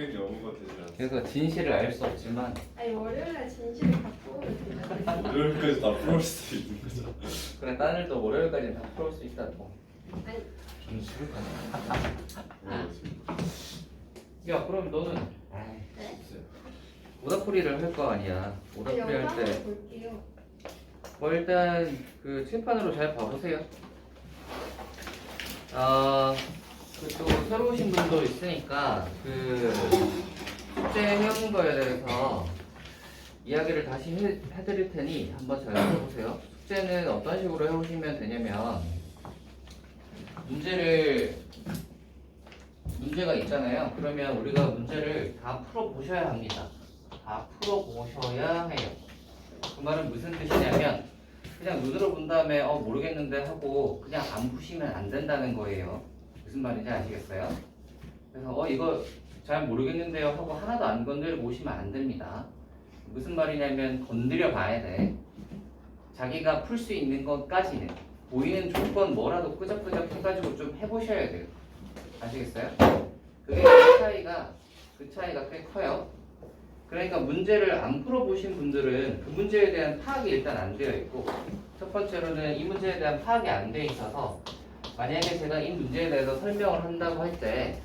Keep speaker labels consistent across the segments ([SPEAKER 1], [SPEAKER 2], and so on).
[SPEAKER 1] 당연히 영어가 되지 않아.
[SPEAKER 2] 그래서 진실을 알 수 없지만
[SPEAKER 3] 아니 월요일날 진실을 갖고 오면 되잖아요.
[SPEAKER 1] 월요일까지 다 풀어올 수도 있는 거죠.
[SPEAKER 2] 그래 딸들도 월요일까지는 다 풀어올 수 있다고.
[SPEAKER 3] 아니
[SPEAKER 2] 진실을
[SPEAKER 1] 모르겠습니다.
[SPEAKER 2] 야 그럼 너는
[SPEAKER 3] 네?
[SPEAKER 2] 오답풀이를 할 거 아니야. 오답풀이 할
[SPEAKER 3] 영상을
[SPEAKER 2] 때
[SPEAKER 3] 볼게요.
[SPEAKER 2] 뭐 일단 그 칠판으로 잘 봐보세요. 그또 새로 오신 분도 있으니까 그 숙제 해온 거에 대해서 이야기를 다시 해드릴 테니 한번 잘 들어보세요. 숙제는 어떤 식으로 해오시면 되냐면 문제가 있잖아요. 그러면 우리가 문제를 다 풀어보셔야 합니다. 다 풀어보셔야 해요. 그 말은 무슨 뜻이냐면 그냥 눈으로 본 다음에 모르겠는데 하고 그냥 안 푸시면 안 된다는 거예요. 무슨 말인지 아시겠어요? 그래서 이거 잘 모르겠는데요 하고 하나도 안 건드리고 오시면 안 됩니다. 무슨 말이냐면 건드려 봐야 돼. 자기가 풀 수 있는 것까지는 보이는 조건 뭐라도 끄적끄적 해가지고 좀 해보셔야 돼요. 아시겠어요? 그게 그 차이가 꽤 커요. 그러니까 문제를 안 풀어보신 분들은 그 문제에 대한 파악이 일단 안 되어 있고, 첫 번째로는 이 문제에 대한 파악이 안 돼 있어서 만약에 제가 이 문제에 대해서 설명을 한다고 할 때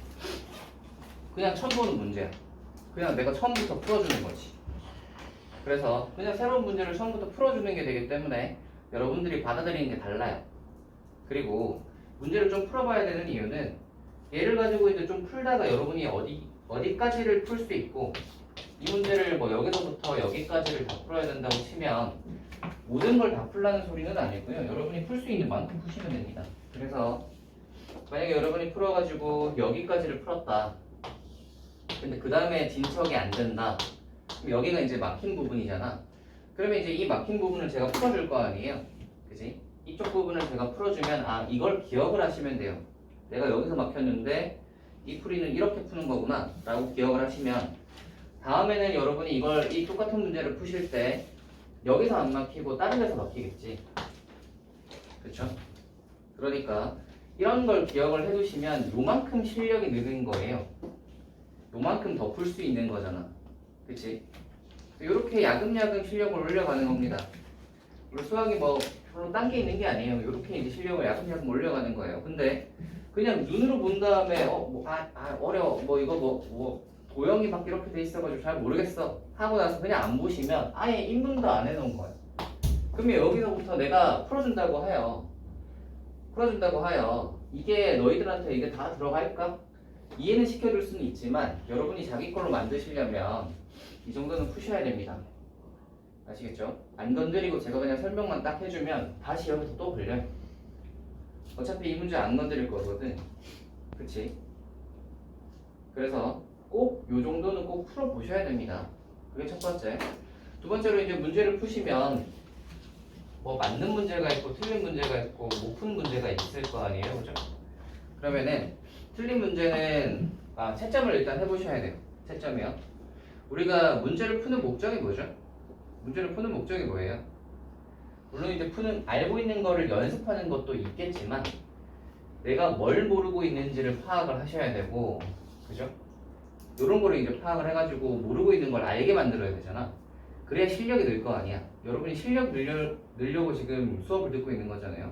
[SPEAKER 2] 그냥 처음 보는 문제야. 그냥 내가 처음부터 풀어주는 거지. 그래서 그냥 새로운 문제를 처음부터 풀어주는 게 되기 때문에 여러분들이 받아들이는 게 달라요. 그리고 문제를 좀 풀어봐야 되는 이유는 얘를 가지고 이제 좀 풀다가 여러분이 어디까지를 풀 수 있고 이 문제를 뭐 여기서부터 여기까지를 다 풀어야 된다고 치면 모든 걸 다 풀라는 소리는 아니고요. 여러분이 풀 수 있는 만큼 푸시면 됩니다. 그래서 만약에 여러분이 풀어가지고 여기까지를 풀었다. 근데 그 다음에 진척이 안 된다. 그럼 여기가 이제 막힌 부분이잖아. 그러면 이제 이 막힌 부분을 제가 풀어줄 거 아니에요. 그지? 이쪽 부분을 제가 풀어주면 이걸 기억을 하시면 돼요. 내가 여기서 막혔는데 이 풀이는 이렇게 푸는 거구나 라고 기억을 하시면 다음에는 여러분이 이 똑같은 문제를 푸실 때 여기서 안 막히고 다른 데서 막히겠지. 그쵸? 그러니까 이런 걸 기억을 해두시면 요만큼 실력이 느는 거예요. 요만큼 더 풀 수 있는 거잖아. 그치? 이렇게 야금야금 실력을 올려가는 겁니다. 물론 수학이 뭐 별로 딴 게 있는 게 아니에요. 이렇게 이제 실력을 야금야금 올려가는 거예요. 근데 그냥 눈으로 본 다음에 어려워 이거 도형이 막 이렇게 돼 있어가지고 잘 모르겠어 하고 나서 그냥 안 보시면 아예 인문도 안 해놓은 거예요. 그러면 여기서부터 내가 풀어준다고 하여 이게 너희들한테 이게 다 들어갈까? 이해는 시켜줄 수는 있지만 여러분이 자기 걸로 만드시려면 이 정도는 푸셔야 됩니다. 아시겠죠? 안 건드리고 제가 그냥 설명만 딱 해주면 다시 여기서 또 걸려요. 어차피 이 문제 안 건드릴 거거든. 그치? 그래서 꼭 요 정도는 꼭 풀어보셔야 됩니다. 그게 첫 번째. 두 번째로 이제 문제를 푸시면 뭐 맞는 문제가 있고 틀린 문제가 있고 못 푼 문제가 있을 거 아니에요. 그죠? 그러면은 틀린 문제는 채점을 일단 해보셔야 돼요. 채점이요. 우리가 문제를 푸는 목적이 뭐죠? 문제를 푸는 목적이 뭐예요? 물론 이제 알고 있는 거를 연습하는 것도 있겠지만 내가 뭘 모르고 있는지를 파악을 하셔야 되고, 그죠? 이런 거를 이제 파악을 해가지고 모르고 있는 걸 알게 만들어야 되잖아. 그래야 실력이 늘 거 아니야. 여러분이 실력 늘려고 지금 수업을 듣고 있는 거잖아요.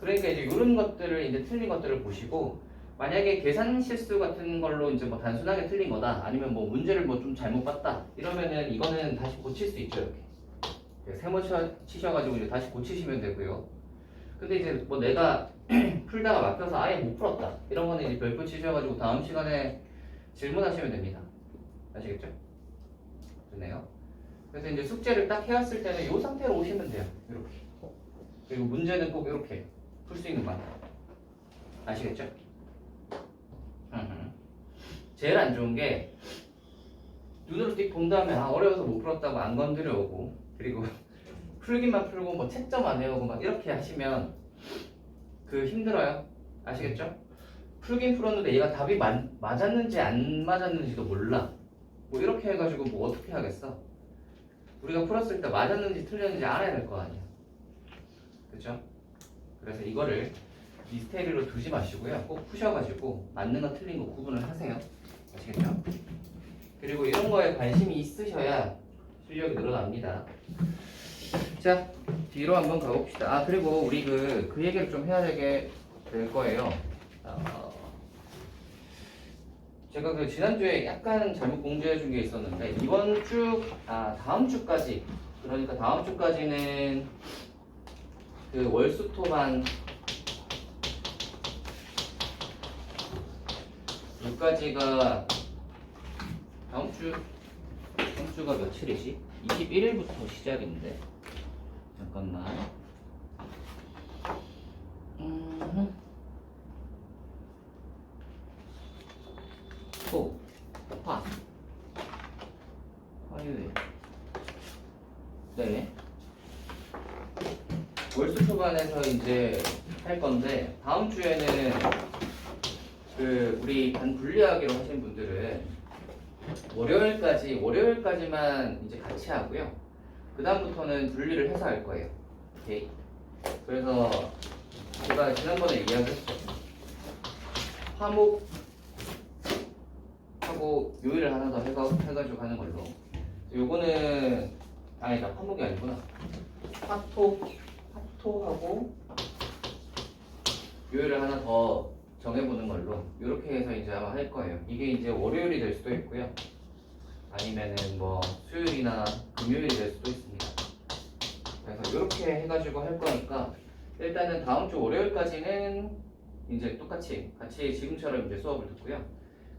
[SPEAKER 2] 그러니까 이제 이런 것들을 이제 틀린 것들을 보시고, 만약에 계산 실수 같은 걸로 이제 뭐 단순하게 틀린 거다, 아니면 뭐 문제를 뭐 좀 잘못 봤다, 이러면은 이거는 다시 고칠 수 있죠. 이렇게 세모 치셔가지고 이제 다시 고치시면 되고요. 근데 이제 뭐 내가 풀다가 막혀서 아예 못 풀었다, 이런 거는 이제 별표 치셔가지고 다음 시간에 질문하시면 됩니다. 아시겠죠? 좋네요. 그래서 이제 숙제를 딱 해왔을 때는 이 상태로 오시면 돼요. 이렇게. 그리고 문제는 꼭 이렇게 풀 수 있는 방법. 아시겠죠? 제일 안 좋은 게 눈으로 띡 본 다음에 어려워서 못 풀었다고 안 건드려 오고, 그리고 풀기만 풀고 뭐 채점 안 해오고 막 이렇게 하시면 힘들어요. 아시겠죠? 풀긴 풀었는데 얘가 답이 맞았는지 안 맞았는지도 몰라. 뭐 이렇게 해가지고 뭐 어떻게 하겠어? 우리가 풀었을 때 맞았는지 틀렸는지 알아야 될 거 아니야. 그렇죠? 그래서 이거를 미스테리로 두지 마시고요. 꼭 푸셔가지고 맞는 거 틀린 거 구분을 하세요. 아시겠죠? 그리고 이런 거에 관심이 있으셔야 실력이 늘어납니다. 자, 뒤로 한번 가봅시다. 아, 그리고 우리 그 얘기를 좀 해야 되게 될 거예요. 제가 그 지난주에 약간 잘못 공지해 준 게 있었는데, 다음 주까지, 그러니까 다음 주까지는 그 월수토반 여기까지가 다음 주가 며칠이지? 21일부터 시작인데 잠깐만. 토, 화, 화요일. 네. 월수 초반에서 이제 할 건데 다음 주에는 그 우리 반 분리하기로 하신 분들은 월요일까지만 이제 같이 하고요. 그 다음부터는 분리를 해서 할 거예요. 오케이. 그래서 제가 지난번에 이야기했죠. 화목 하고 요일을 하나 더 해가지고 하는 걸로. 요거는 아니다, 화목이 아니구나. 화토하고 요일을 하나 더 정해보는 걸로 이렇게 해서 이제 아마 할 거예요. 이게 이제 월요일이 될 수도 있고요. 아니면은 뭐 수요일이나 금요일이 될 수도 있습니다. 그래서 이렇게 해가지고 할 거니까 일단은 다음 주 월요일까지는 이제 똑같이 같이 지금처럼 이제 수업을 듣고요.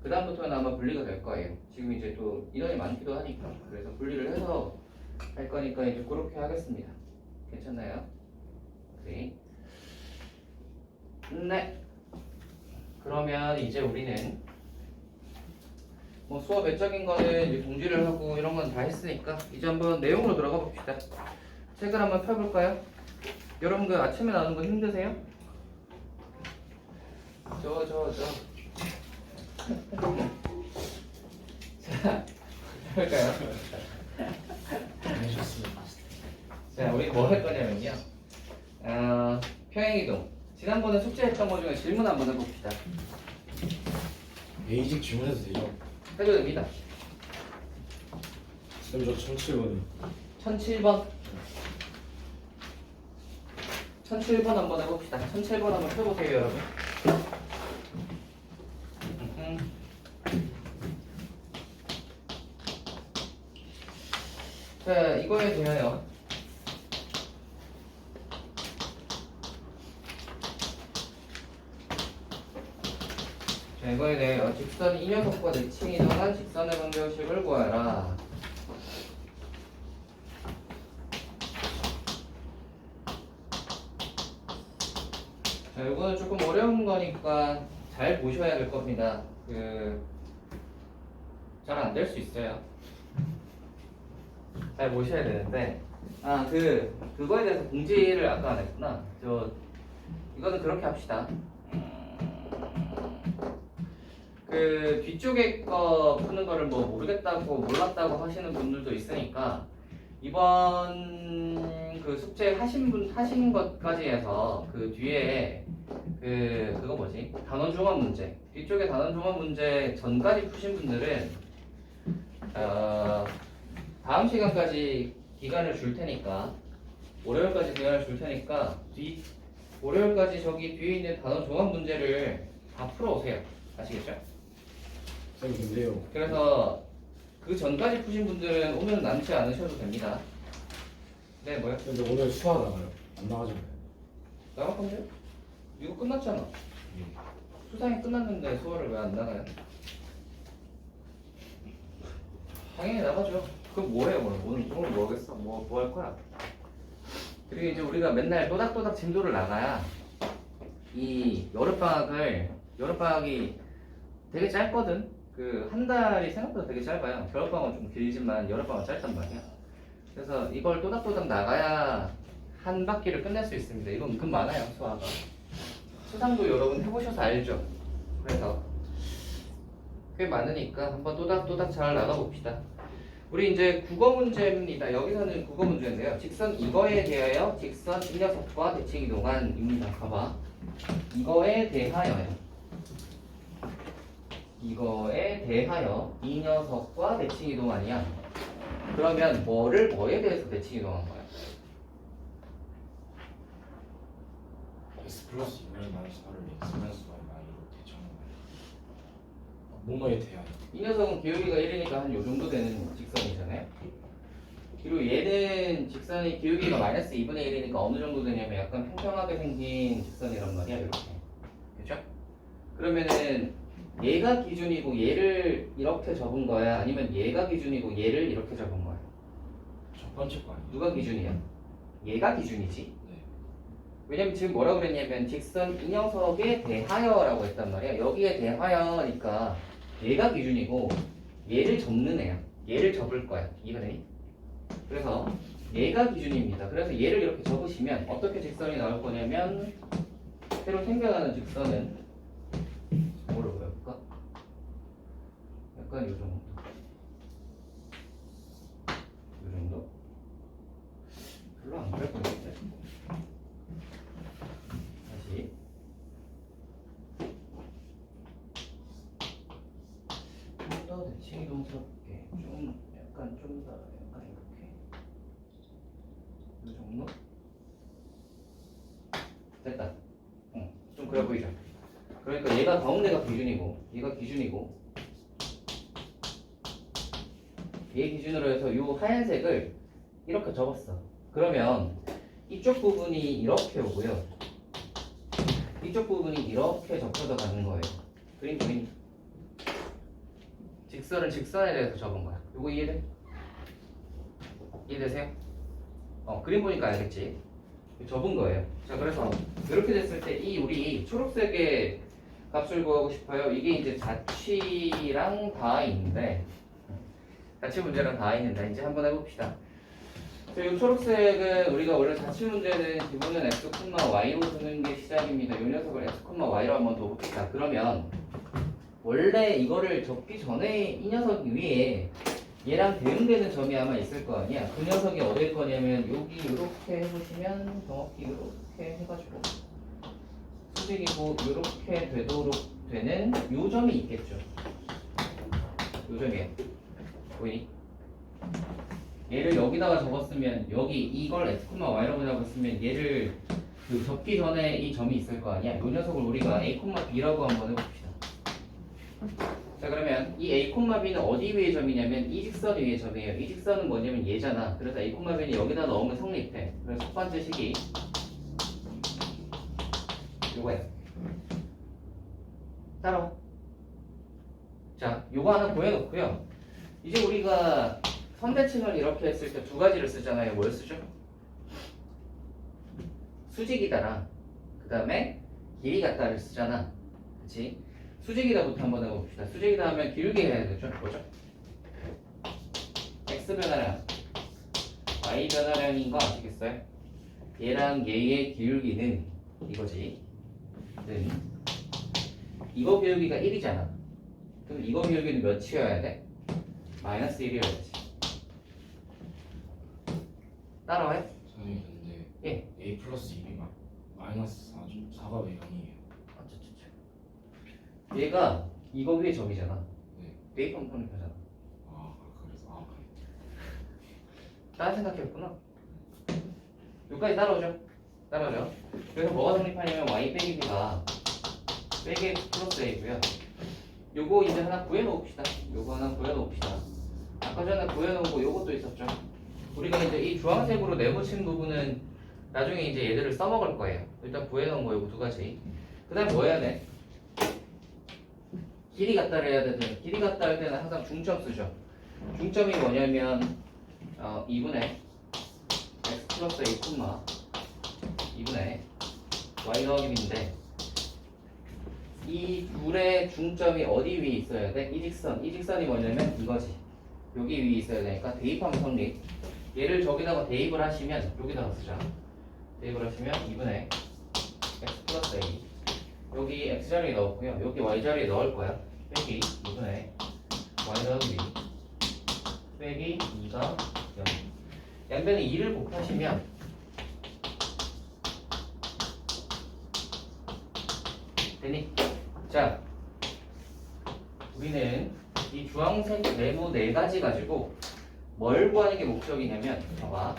[SPEAKER 2] 그 다음부터는 아마 분리가 될 거예요. 지금 이제 또 인원이 많기도 하니까 그래서 분리를 해서 할 거니까 이제 그렇게 하겠습니다. 괜찮나요? 오케이. 네. 그러면 이제 우리는 뭐 수업 외적인 거는 이제 공지를 하고 이런 건 다 했으니까 이제 한번 내용으로 들어가 봅시다. 책을 한번 펴볼까요? 여러분 그 아침에 나오는 거 힘드세요? 자, 해볼까요? 자, 우리 뭐 할 거냐면요. 평행이동. 지난번에 숙제했던 거 중에 질문 한번 해봅시다.
[SPEAKER 4] 베이직 질문해도 되죠?
[SPEAKER 2] 해도 됩니다.
[SPEAKER 4] 쌤 저 1007번이
[SPEAKER 2] 1007번. 1007번 한번 해봅시다. 1007번 한번 펴보세요, 여러분. 자, 이거에 대하여 직선 이 녀석과 대칭이 정한 직선의 방정식을 구하라. 자, 이거는 조금 어려운 거니까 잘 보셔야 될 겁니다. 잘 안 될 수 있어요. 잘 보셔야 되는데, 그거에 대해서 공지를 아까 안 했구나. 이거는 그렇게 합시다. 그 뒤쪽에 거 푸는 거를 뭐 모르겠다고 몰랐다고 하시는 분들도 있으니까 이번 그 숙제 하신 것까지 해서 그 뒤에 그거 뭐지? 단원 종합 문제 뒤쪽에 단원 종합 문제 전까지 푸신 분들은 다음 시간까지 기간을 줄 테니까 월요일까지 기간을 줄 테니까 월요일까지 저기 뒤에 있는 단원 종합 문제를 다 풀어오세요. 아시겠죠?
[SPEAKER 4] 쌤 근데요
[SPEAKER 2] 그래서 그 전까지 푸신 분들은 오늘 남지 않으셔도 됩니다. 네, 뭐요?
[SPEAKER 4] 근데 오늘 수화 나가요? 안 나가잖아요.
[SPEAKER 2] 나갈 건데요? 이거 끝났잖아. 수상이 끝났는데 수업을 왜 안 나가요? 당연히 나가죠. 그럼 뭐 해요, 오늘 뭐 하겠어? 뭐 할 거야? 그리고 이제 우리가 맨날 또닥또닥 진도를 나가야 이 여름방학이 되게 짧거든? 한 달이 생각보다 되게 짧아요. 겨울방학은 좀 길지만 여름방학은 짧단 말이야. 그래서 이걸 또닥또닥 나가야 한 바퀴를 끝낼 수 있습니다. 이건 은근 많아요, 수화가. 수상도 여러분 해보셔서 알죠? 그래서 꽤 많으니까 한번 또닥또닥 잘 나가봅시다. 우리 이제 국어 문제입니다. 여기서는 국어 문제인데요. 직선 이거에 대하여 직선 이 녀석과 대칭 이동한입니다. 봐봐. 이거에 대하여요. 이거에 대하여 이 녀석과 대칭 이동 아니야? 그러면 뭐에 대해서 대칭 이동한 거야?
[SPEAKER 4] S 플러스 2를 마이너스 4를 X 마이너스 Y Y로 대처하는 거예요. 뭐뭐에 대하여.
[SPEAKER 2] 이 녀석은 기울기가 1이니까 한 요 정도 되는 직선이잖아요. 그리고 얘는 직선이 기울기가 마이너스 2분의 1이니까 어느 정도 되냐면 약간 평평하게 생긴 직선이란 말이야. 이렇게. 그죠? 그러면은 얘가 기준이고 얘를 이렇게 접은 거야? 아니면 얘가 기준이고 얘를 이렇게 접은 거야?
[SPEAKER 4] 첫 번째 거 아니에요?
[SPEAKER 2] 누가 기준이야? 얘가 기준이지.
[SPEAKER 4] 네.
[SPEAKER 2] 왜냐면 지금 뭐라 그랬냐면 직선 이 녀석에 대하여라고 했단 말이야. 여기에 대하여니까 얘가 기준이고 얘를 접는 애야. 얘를 접을 거야. 이해가 되니? 그래서 얘가 기준입니다. 그래서 얘를 이렇게 접으시면 어떻게 직선이 나올 거냐면 새로 생겨나는 직선은 뭐로 보여볼까? 약간 요 정도. 요 정도? 별로 안 그래 보이는데. 다시. 좀 더 대칭 이동스럽게 좀 약간 좀 더 약간 이렇게 이 정도? 됐다. 응, 좀 그래 보이죠? 그러니까 얘가 가운데가 기준이고 얘가 기준이고 얘 기준으로 해서 이 하얀색을 이렇게 접었어. 그러면 이쪽 부분이 이렇게 오고요. 이쪽 부분이 이렇게 접혀져 가는 거예요. 그림 보이니? 직선은 직선에 대해서 접은 거야. 이거 이해돼? 이해되세요? 그림 보니까 알겠지? 접은 거예요. 자, 그래서 이렇게 됐을 때 이 우리 초록색의 값을 구하고 싶어요. 이게 이제 자취랑 다인데 자취 문제랑 다있는데 이제 한번 해봅시다. 이 초록색은 우리가 원래 자취 문제는 기본은 x, y로 두는 게 시작입니다. 이 녀석을 x, y로 한번 둬봅시다. 그러면 원래 이거를 접기 전에 이 녀석 위에 얘랑 대응되는 점이 아마 있을 거 아니야. 그 녀석이 어딜 거냐면 여기 이렇게 해보시면 정확히 이렇게 해가지고 수직이고 이렇게 되도록 되는 요 점이 있겠죠. 요 점이에요. 보이니? 얘를 여기다가 접었으면 여기 이걸 x, y라고 잡았으면 얘를 그 접기 전에 이 점이 있을 거 아니야. 요 녀석을 우리가 a, b라고 한번 해봅시다. 자, 그러면 이 a, b는 어디 위의 점이냐면 이 직선 위의 점이에요. 이 직선은 뭐냐면 얘잖아. 그래서 a, b는 여기다 넣으면 성립해. 그래서 첫 번째 식이 요거야. 따라와. 자, 요거 하나 구해놓고요. 이제 우리가 선대칭을 이렇게 했을 때 두 가지를 쓰잖아요. 뭘 쓰죠? 수직이다랑 그 다음에 길이 같다를 쓰잖아. 그치? 수직이다부터 한번 해봅시다. 수직이다 하면 길게 해야 되죠. 뭐죠? x 변화량, y 변화량인 거 아시겠어요? 얘랑 얘의 기울기는 이거지. 는 이거 기울기가 1이잖아. 그럼 이거 기울기는 몇이어야 돼? 마이너스 1이어야지. 따라와요?
[SPEAKER 4] 선생님 근데
[SPEAKER 2] 예.
[SPEAKER 4] A 플러스 2B 마이너스 4가 왜 0이에요?
[SPEAKER 2] 얘가 이거 위에 점이잖아.
[SPEAKER 4] 네.
[SPEAKER 2] 대입 컴포넌트잖아.
[SPEAKER 4] 그래서
[SPEAKER 2] 다른 생각했구나. 여기까지 따라오죠? 따라오죠? 그래서 뭐가 성립하냐면 y 빼기 b가 빼기 x 플러스 a고요. 요거 이제 하나 구해놓읍시다. 요거 하나 구해놓읍시다. 아까 전에 구해놓은 거 요것도 있었죠. 우리가 이제 이 주황색으로 내붙인 부분은 나중에 이제 얘들을 써먹을 거예요. 일단 구해놓은 거 요거 두 가지. 그 다음에 뭐 해야 돼? 길이 같다를 해야 되는데 길이 같다 할 때는 항상 중점 쓰죠. 중점이 뭐냐면 2분의 x 플러스 a 콤마 2분의 y 더하기 b인데 이 둘의 중점이 어디 위에 있어야 돼? 이 직선이 뭐냐면 이거지. 여기 위에 있어야 되니까 대입하면 성립. 얘를 저기다가 대입을 하시면 여기다가 쓰자. 대입을 하시면 2분의 x 플러스 a 여기 x 자리에 넣었고요. 여기 y 자리에 넣을 거야. 빼기 2분의 y 더하기 b 빼기 2가 0. 양변에 2를 곱하시면 되니? 자, 우리는 이 주황색 네모 네 가지 가지고 뭘 구하는 게 목적이냐면 봐봐.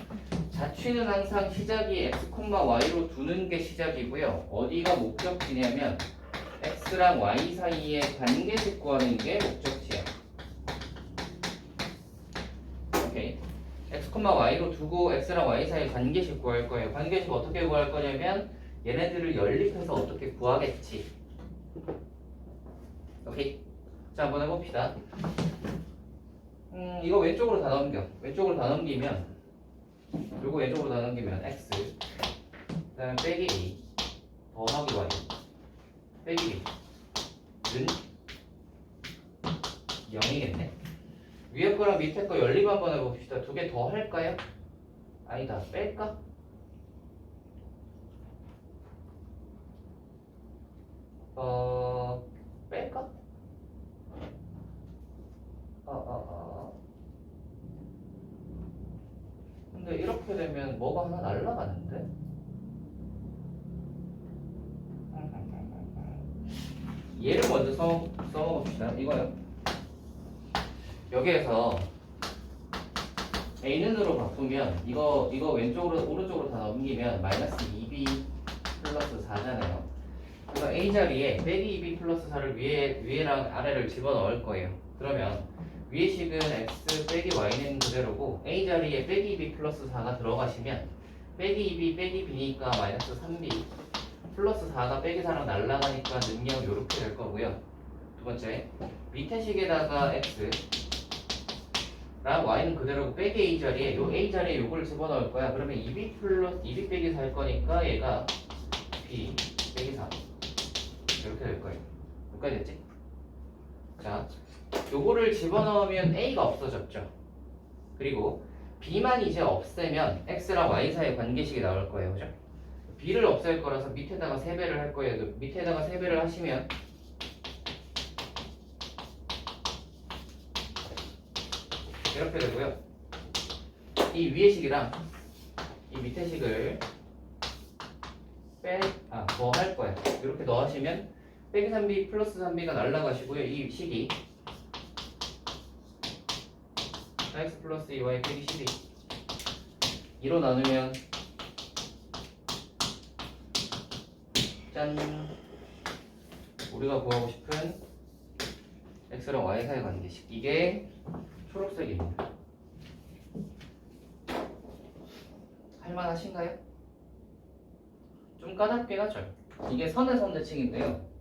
[SPEAKER 2] 자취는 항상 시작이 x, y로 두는 게 시작이고요. 어디가 목적지냐면 x랑 y 사이의 관계식 구하는 게 목적지야. 오케이. x, y로 두고 x랑 y 사이의 관계식 구할 거예요. 관계식 어떻게 구할 거냐면 얘네들을 연립해서 어떻게 구하겠지. 오케이. 자, 한번 해봅시다. 이거 왼쪽으로 다 넘겨. 왼쪽으로 다 넘기면 요거 왼쪽으로 다 넘기면 x 그 다음에 빼기 a 더하기 y 빼기 b는 0이겠네. 위에 거랑 밑에 거 연립 한번 해봅시다. 두 개 더 할까요? 아니다. 뺄까? 뺄까? 근데 이렇게 되면 뭐가 하나 날라가는데? 얘를 먼저 써먹읍시다. 이거요. 여기에서 a는으로 바꾸면 이거 왼쪽으로 오른쪽으로 다 넘기면 마이너스 2b 플러스 4잖아요. 그래서 a 자리에 빼기 2b 플러스 4를 위에랑 아래를 집어넣을 거예요. 그러면 위의 식은 x 빼기 y는 그대로고 a 자리에 빼기 2b 플러스 4가 들어가시면 빼기 2b 빼기 b니까 마이너스 3b 플러스 4가 빼기 4랑 날라가니까 능력 요렇게 될 거고요. 두 번째 밑에 식에다가 x 랑 y는 그대로고 빼기 a 자리에 요 a 자리에 요걸 집어넣을 거야. 그러면 2b 플러스 2b 빼기 4일 거니까 얘가 b 빼기 4 이렇게 될 거예요. 여기까지 됐지? 자, 요거를 집어넣으면 a가 없어졌죠. 그리고 b만 이제 없애면 x랑 y 사이의 관계식이 나올 거예요. 그죠? b를 없앨 거라서 밑에다가 3배를 할 거예요. 밑에다가 3배를 하시면 이렇게 되고요. 이 위의 식이랑 이 밑에 식을 더 할 거예요. 이렇게 넣으시면 빼기 3b 플러스 3b가 날라가시고요. 이 식이 x 플러스 2y 빼기 12 2로 나누면 짠! 우리가 구하고 싶은 x랑 y 사이 관계식 이게 초록색입니다. 할만하신가요? 좀 까답긴 하죠. 이게 선의 선대칭인데요.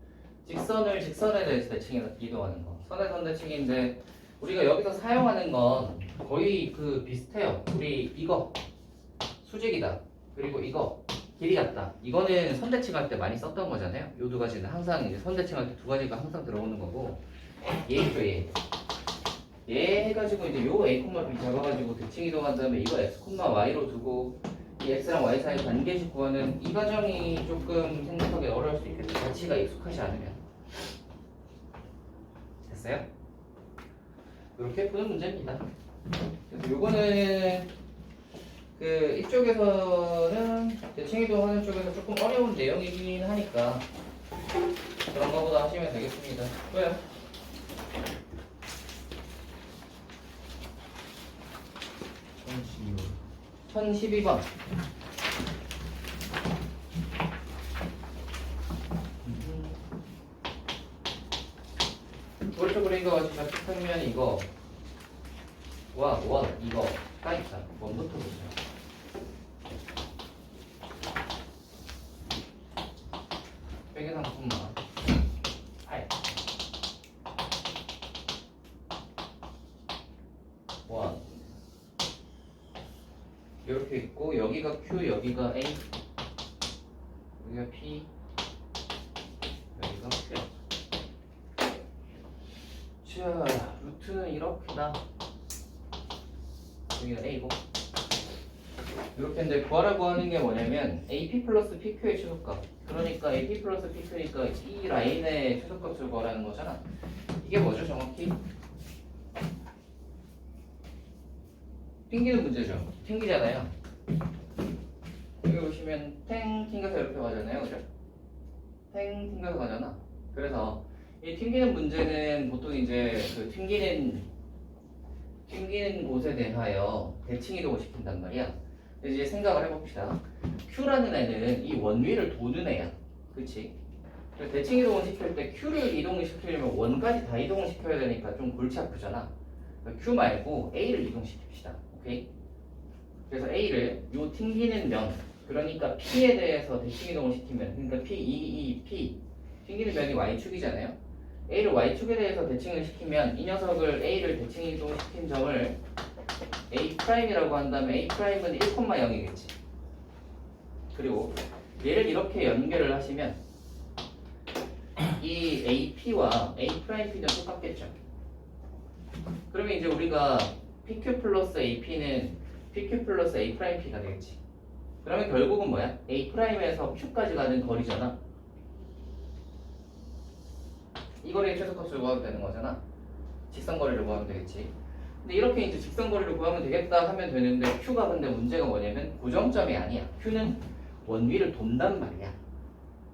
[SPEAKER 2] 직선을 직선에 대해서 대칭이기도 하는 거. 선의 선대칭인데 우리가 여기서 사용하는 건 거의 비슷해요. 우리 이거 수직이다. 그리고 이거 길이 같다. 이거는 선대칭할 때 많이 썼던 거잖아요. 요 두 가지는 항상 이제 선대칭할 때 두 가지가 항상 들어오는 거고 얘죠 얘. 얘 해가지고 이제 요 a, b 잡아가지고 대칭 이동한 다음에 이거 x, y로 두고 이 x랑 y 사이 관계식 구하는 이 과정이 조금 생각하기 어려울 수 있겠죠. 자치가 익숙하지 않으면. 됐어요? 이렇게 푸는 문제입니다. 그래서 요거는 이쪽에서는 대칭 이동하는 쪽에서 조금 어려운 내용이긴 하니까 그런 거보다 하시면 되겠습니다. 왜요? 1012번. 오른쪽 그림과 같이 좌측평면 이거 와 이거 까있다. 원부터 보세요. 빼기 3분만 아이 1 이렇게 있고 여기가 Q 여기가 A 여기가 P 여기가 Q. 자 루트는 이렇게다. 여기가 A고 이렇게인데 구하라고 하는 게 뭐냐면 AP 플러스 PQ의 최소값. 그러니까 AP 플러스 PQ니까 이 라인의 최소값을 구하라는 거잖아. 이게 뭐죠 정확히? 튕기는 문제죠. 튕기잖아요. 여기 보시면 탱 튕겨서 이렇게 가잖아요. 그죠? 탱 튕겨서 가잖아. 그래서 이 튕기는 문제는 보통 이제 그 튕기는 곳에 대하여 대칭 이동을 시킨단 말이야. 이제 생각을 해봅시다. Q라는 애는 이 원위를 도는 애야. 그치? 그래서 대칭 이동을 시킬 때 Q를 이동을 시키려면 원까지 다 이동을 시켜야 되니까 좀 골치 아프잖아. 그러니까 Q 말고 A를 이동시킵시다. 오케이? 그래서 A를 요 튕기는 면, 그러니까 P에 대해서 대칭 이동을 시키면, 그러니까 P 튕기는 면이 Y축이잖아요. A를 Y축에 대해서 대칭을 시키면 이 녀석을 A를 대칭 이동시킨 점을 A'이라고 한다면 A'은 1,0이겠지. 그리고 얘를 이렇게 연결을 하시면 이 AP와 A'P는 똑같겠죠. 그러면 이제 우리가 PQ 플러스 AP는 PQ 플러스 A'P가 되겠지. 그러면 결국은 뭐야? A'에서 Q까지 가는 거리잖아. 이 거리의 최소값을 구하면 되는 거잖아. 직선거리를 구하면 되겠지. 근데 이렇게 이제 직선거리를 구하면 되겠다 하면 되는데 Q가 근데 문제가 뭐냐면 고정점이 아니야. Q는 원위를 돈단 말이야.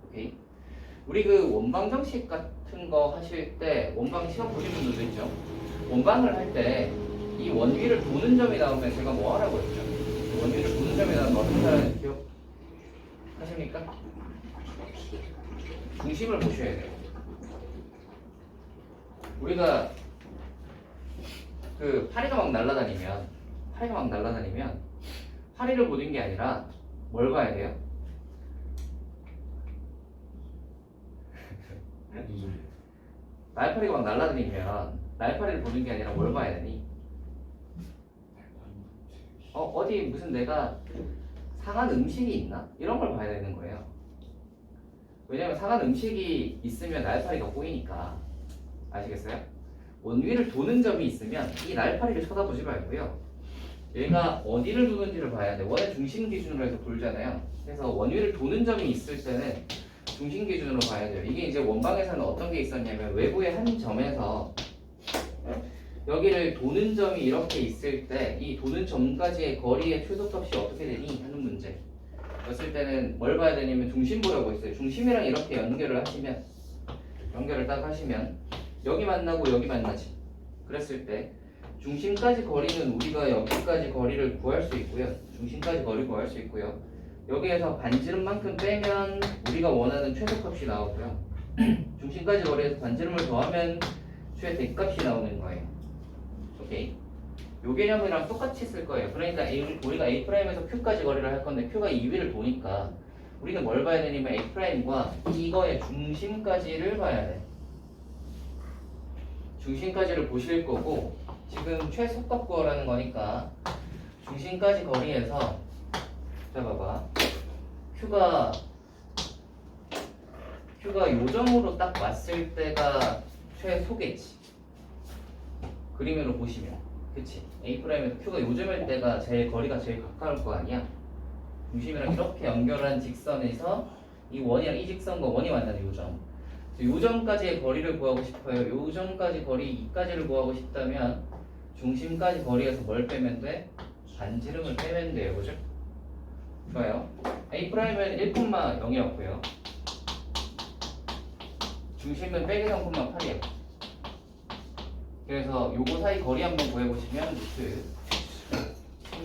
[SPEAKER 2] 오케이? 우리 그 원방정식 같은 거 하실 때 원방 시험 보신 분들도 있죠. 원방을 할 때 이 원위를 도는 점이 나오면 제가 뭐 하라고 했죠? 원위를 도는 점이 나오면 어떻게 하는지 기억하십니까? 중심을 보셔야 돼요. 우리가 그 파리가 막 날아다니면 파리를 보는 게 아니라 뭘 봐야 돼요?
[SPEAKER 4] 무슨 소리야?
[SPEAKER 2] 날파리가 막 날아다니면 날파리를 보는 게 아니라 뭘 봐야 되니? 어디 무슨 내가 상한 음식이 있나? 이런 걸 봐야 되는 거예요. 왜냐면 상한 음식이 있으면 날파리가 꼬이니까. 아시겠어요? 원위를 도는 점이 있으면 이 날파리를 쳐다보지 말고요. 얘가 어디를 도는지를 봐야 돼. 원의 중심 기준으로 해서 돌잖아요. 그래서 원위를 도는 점이 있을 때는 중심 기준으로 봐야 돼요. 이게 이제 원방에서는 어떤 게 있었냐면 외부의 한 점에서 여기를 도는 점이 이렇게 있을 때 이 도는 점까지의 거리의 최소값이 어떻게 되니? 하는 문제 였을 때는 뭘 봐야 되냐면 중심 보라고 했어요. 중심이랑 이렇게 연결을 딱 하시면 여기 만나고 여기 만나지. 그랬을 때 중심까지 거리는 우리가 여기까지 거리를 구할 수 있고요. 중심까지 거리 구할 수 있고요. 여기에서 반지름만큼 빼면 우리가 원하는 최소값이 나오고요. 중심까지 거리에서 반지름을 더하면 최대값이 나오는 거예요. 오케이. 요 개념이랑 똑같이 쓸 거예요. 그러니까 우리가 A'에서 Q까지 거리를 할 건데 Q가 2위를 도니까 우리는 뭘 봐야 되냐면 A'과 이거의 중심까지를 봐야 돼. 중심까지를 보실 거고 지금 최소값 구하라는 거니까 중심까지 거리에서 자 봐봐. Q가 요점으로 딱 왔을 때가 최소겠지. 그림으로 보시면 그치? A'에서 Q가 요점일 때가 거리가 제일 가까울 거 아니야? 중심이랑 이렇게 연결한 직선에서 이 원이랑 이 직선과 원이 만나는 요점. 요점까지의 거리를 구하고 싶어요. 요점까지 거리 2까지를 구하고 싶다면 중심까지 거리에서 뭘 빼면 돼? 반지름을 빼면 돼요. 그죠? 좋아요. A'은 1,0였고요. 중심은 빼기 3,8이에요. 그래서 요거 사이 거리 한번 구해보시면 루트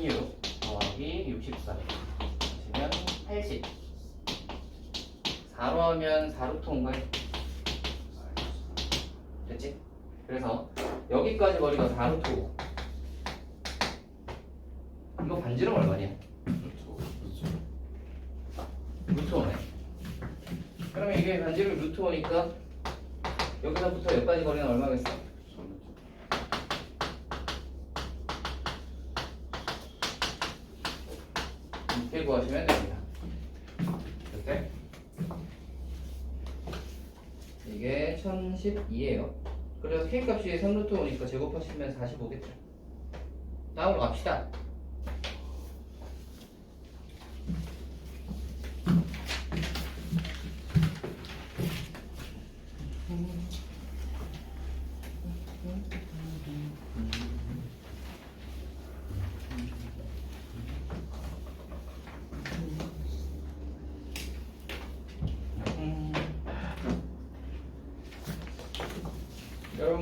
[SPEAKER 2] 16 더하기 64 하시면 80 4로 하면 4루트 온가요? 됐지? 그래서 여기까지 거리가 4루트고 이거 반지름 얼마냐? 루트 5네. 그러면 이게 반지름 루트 5니까 여기서부터 여기까지 거리는 얼마겠어? 이렇게 구하시면 됩니다. 이렇게 이게 1012예요. 그래서 K값이 3루트 오니까 제곱하시면 45겠죠. 다음으로 갑시다.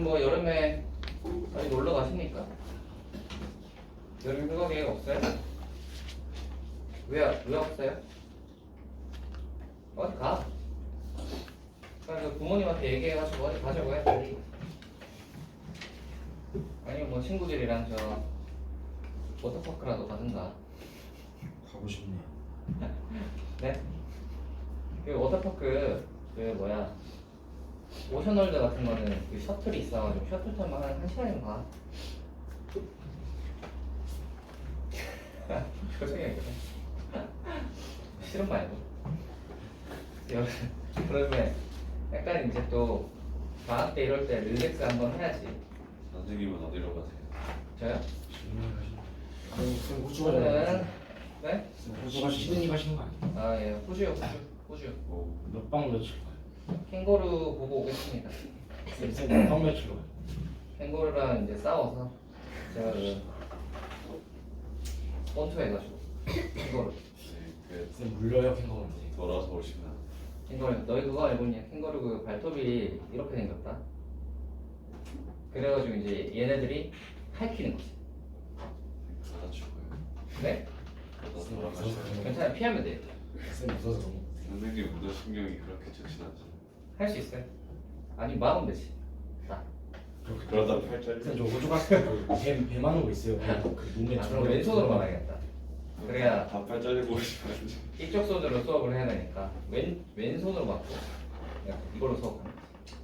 [SPEAKER 2] 그럼 뭐 여름에 어디 놀러 가십니까? 여름 휴가 계획 없어요? 왜 없어요? 어디 가? 그러니까 부모님한테 얘기해가지고 어디 가자고 해 빨리. 아니면 뭐 친구들이랑 저 워터파크라도 가든가.
[SPEAKER 4] 가고 싶네.
[SPEAKER 2] 네? 그 워터파크 그 뭐야 오션월드 같은 거는 그 셔틀이 있어가지고 셔틀 타면 한 1시간이면 가. 표정이 왜 그래? 싫은 말고. 그러면 약간 이제 또 방학 때 이럴 때 릴렉스 한번 해야지.
[SPEAKER 1] 선생님은 어디로 가세요?
[SPEAKER 2] 저요?
[SPEAKER 4] 쌤 호주
[SPEAKER 2] 저는
[SPEAKER 4] 가잖아요.
[SPEAKER 2] 네?
[SPEAKER 4] 호주 가시 시드니 가시는 거 아니에요?
[SPEAKER 2] 아 예, 호주요 호주.
[SPEAKER 1] 오,
[SPEAKER 4] 몇박 며칠 가요?
[SPEAKER 2] 캥거루 보고 오겠습니다.
[SPEAKER 4] 쌤 몇박 며칠 가요?
[SPEAKER 2] 캥거루랑 이제 싸워서 제가 그 스폰서해가지고 캥거루.
[SPEAKER 1] 네,
[SPEAKER 4] 쌤 물려요 캥거루인데.
[SPEAKER 1] 돌아서 오시면
[SPEAKER 2] 캥거루 너희 그거 알고 있냐? 캥거루 그 발톱이 이렇게 생겼다. 그래가지고 이제 얘네들이 핥히는 거지.
[SPEAKER 1] 가다 죽어요.
[SPEAKER 2] 네?
[SPEAKER 1] 가다 돌아가셔요.
[SPEAKER 2] 괜찮아 피하면 돼.
[SPEAKER 4] 쌤 무서워서 너무.
[SPEAKER 1] 선생님 운동 신경이 그렇게 좋진 않죠.
[SPEAKER 2] 할 수 있어요. 아니 막으면 되지. 나.
[SPEAKER 1] 그러다 팔 잘려.
[SPEAKER 4] 쌤저 호주 갔을 때배 많은 거 있어요. 그 몸에
[SPEAKER 2] 아, 그럼 왼손으로 말하겠다. 그래야
[SPEAKER 1] 다팔 잘리고 오시면 안 돼.
[SPEAKER 2] 이쪽 손으로 수업을 해야 되니까 왼손으로 맞고 이걸로 수업하는 거지.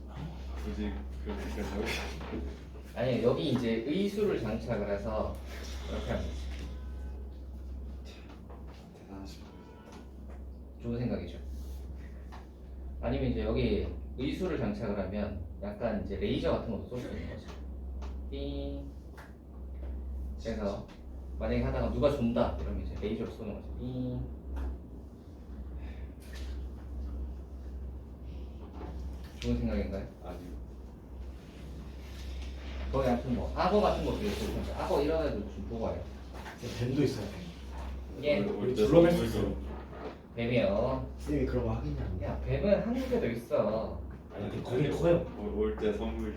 [SPEAKER 1] 굳이 그렇게까지 하고
[SPEAKER 2] 아니 여기 이제 의수를 장착을 해서 이렇게 하면 되지.
[SPEAKER 1] 대단하십니다.
[SPEAKER 2] 좋은 생각이죠. 아니면 이제 여기 의수를 장착을 하면 약간 이제 레이저 같은 것도 쏠 수 있는 거죠. 삥. 그래서 만약에 하다가 누가 존다 이러면 이제 레이저로 쏘는 거죠. 삥. 좋은 생각인가요?
[SPEAKER 1] 아니요.
[SPEAKER 2] 거기 아무튼 뭐 악어 같은 것도 있고 악어 이런 애들 좀 보고 와요.
[SPEAKER 4] 쌤 뱀도 있어요.
[SPEAKER 2] 예.
[SPEAKER 1] 올때
[SPEAKER 4] 둘러맬 수
[SPEAKER 1] 선물도
[SPEAKER 4] 있어요.
[SPEAKER 2] 뱀이요.
[SPEAKER 4] 쌤이 그런 거 하겠냐고.
[SPEAKER 2] 야 뱀은 한국에도 있어.
[SPEAKER 4] 아니 근데 거긴 커요.
[SPEAKER 1] 올때 선물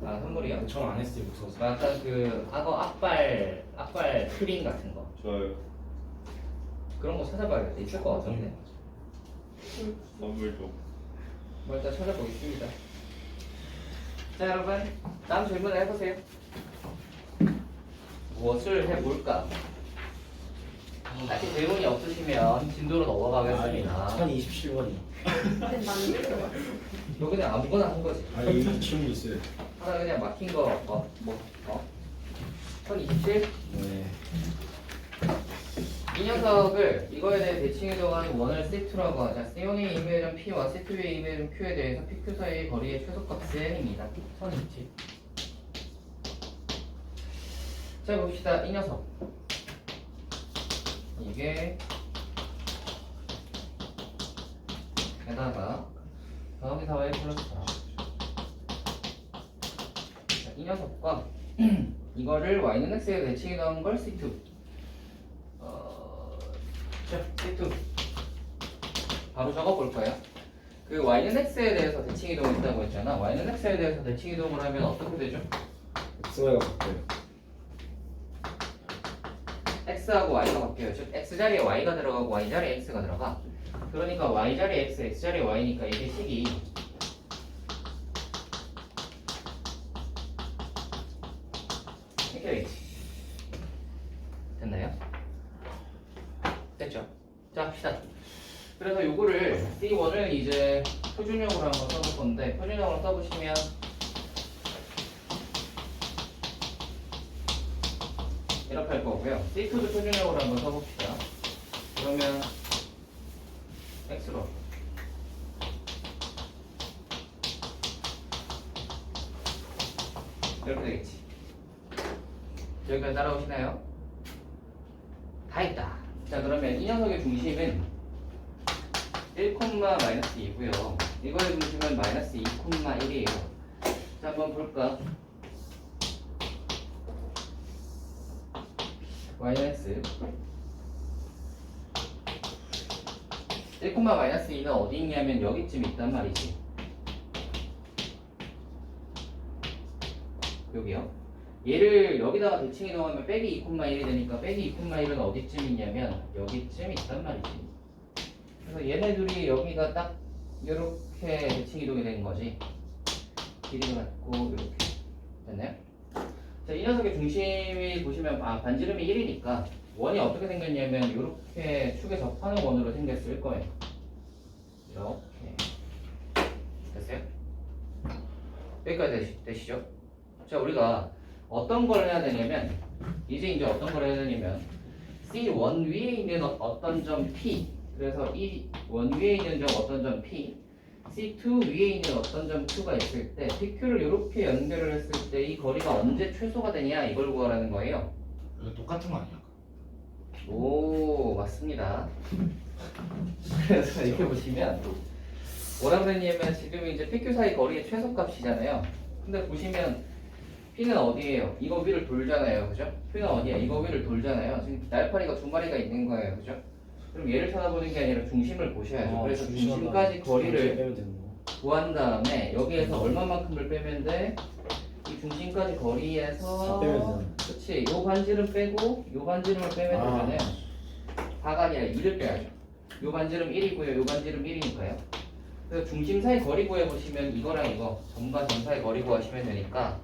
[SPEAKER 2] 아 선물이요?
[SPEAKER 4] 저는 안 했어요 무서워서.
[SPEAKER 2] 약간 그 악어 앞발 크림 같은 거
[SPEAKER 1] 좋아요.
[SPEAKER 2] 그런 거 찾아봐야겠다. 있을 것 같은데.
[SPEAKER 1] 선물 좀.
[SPEAKER 2] 뭐 일단 찾아보겠습니다. 자 여러분 다음 질문을 해보세요. 무엇을 해볼까? 딱히 질문이 없으시면 진도로 넘어가겠습니다.
[SPEAKER 4] 1027번이요.
[SPEAKER 3] 근데 만들어 봐.
[SPEAKER 2] 너 그냥 아무거나 한 거지.
[SPEAKER 4] 아니 이 질문 있어요.
[SPEAKER 2] 하나 그냥 막힌 거 1027?
[SPEAKER 4] 네.
[SPEAKER 2] 이 녀석을 이거에 대해 대칭이동한 원을 C2라고 하자. C1의 이메일은 P와 C2의 이메일은 Q에 대해서 PQ 사이의 거리의 최소값은 N입니다. 1027. 자 봅시다. 이 녀석 이게 게다가 더하기 4y 플러스 4. 자, 이 녀석과 이거를 y는 x에 대칭해 넣은 걸 C2. 자, C2 바로 적어볼 거예요. 그 y는 x에 대해서 대칭 이동했다고 했잖아. y는 x에 대해서 대칭 이동을 하면 어떻게 되죠?
[SPEAKER 4] XY가 바뀌어요.
[SPEAKER 2] x하고 y가 바뀌어요. 즉 x 자리에 y가 들어가고 y 자리에 x가 들어가. 그러니까 y 자리에 x, x 자리에 y니까 이게 식이 이렇게 되겠지. 됐나요? 됐죠? 자 합시다. 그래서 요거를 C1을 이제 표준형으로 한번 써볼 건데 표준형으로 써보시면 이렇게 할 거고요. C2도 표준형으로 한번 써봅시다. 그러면 X로 이렇게 되겠지. 여기까지 따라오시나요? 다 했다. 자 그러면 이 녀석의 중심은 1,-2고요. 이거의 중심은 -2,1이에요. 자 한번 볼까? 마이너스 1,-2는 어디 있냐면 여기쯤 있단 말이지. 여기요. 얘를 여기다가 대칭 이동하면 빼기 2,1이 되니까 빼기 2,1은 어디쯤 있냐면 여기쯤 있단 말이지. 그래서 얘네 둘이 여기가 딱 이렇게 대칭 이동이 되는 거지. 길이가 같고 이렇게 됐나요? 자, 이 녀석의 중심이 보시면 반지름이 1이니까 원이 어떻게 생겼냐면 이렇게 축에 접하는 원으로 생겼을 거예요. 이렇게 됐어요? 여기까지 되시죠? 자, 우리가 어떤 걸 해야 되냐면 이제 어떤 걸 해야 되냐면 C1 위에 있는 어떤 점 P, 그래서 이 원 위에 있는 점 어떤 점 P, C2 위에 있는 어떤 점 Q가 있을 때 PQ를 이렇게 연결을 했을 때 이 거리가 언제 최소가 되냐 이걸 구하라는 거예요.
[SPEAKER 4] 이거 똑같은 거 아니야?
[SPEAKER 2] 오, 맞습니다. 그래서 이렇게 보시면 뭐라 그랬냐면 지금 이제 PQ 사이 거리의 최소값이잖아요. 근데 보시면 P는 어디예요? 이거 위를 돌잖아요, 그죠? Q는 어디야? 이거 위를 돌잖아요. 지금 날파리가 두 마리가 있는 거예요, 그죠? 그럼 얘를 쳐다보는 게 아니라 중심을 보셔야죠. 그래서 중심까지 거리를
[SPEAKER 4] 빼면 되는 거.
[SPEAKER 2] 구한 다음에 여기에서 얼마만큼을 빼면 돼? 이 중심까지 거리에서
[SPEAKER 4] 다 빼면 되잖아.
[SPEAKER 2] 그치, 요 반지름 빼고 요 반지름을 빼면 되잖아요. 다가 아니라 2를 빼야죠. 요 반지름 1이고요, 요 반지름 1이니까요. 그래서 중심 사이 거리 구해보시면 이거랑 이거 점과 점 사이 거리 구하시면 되니까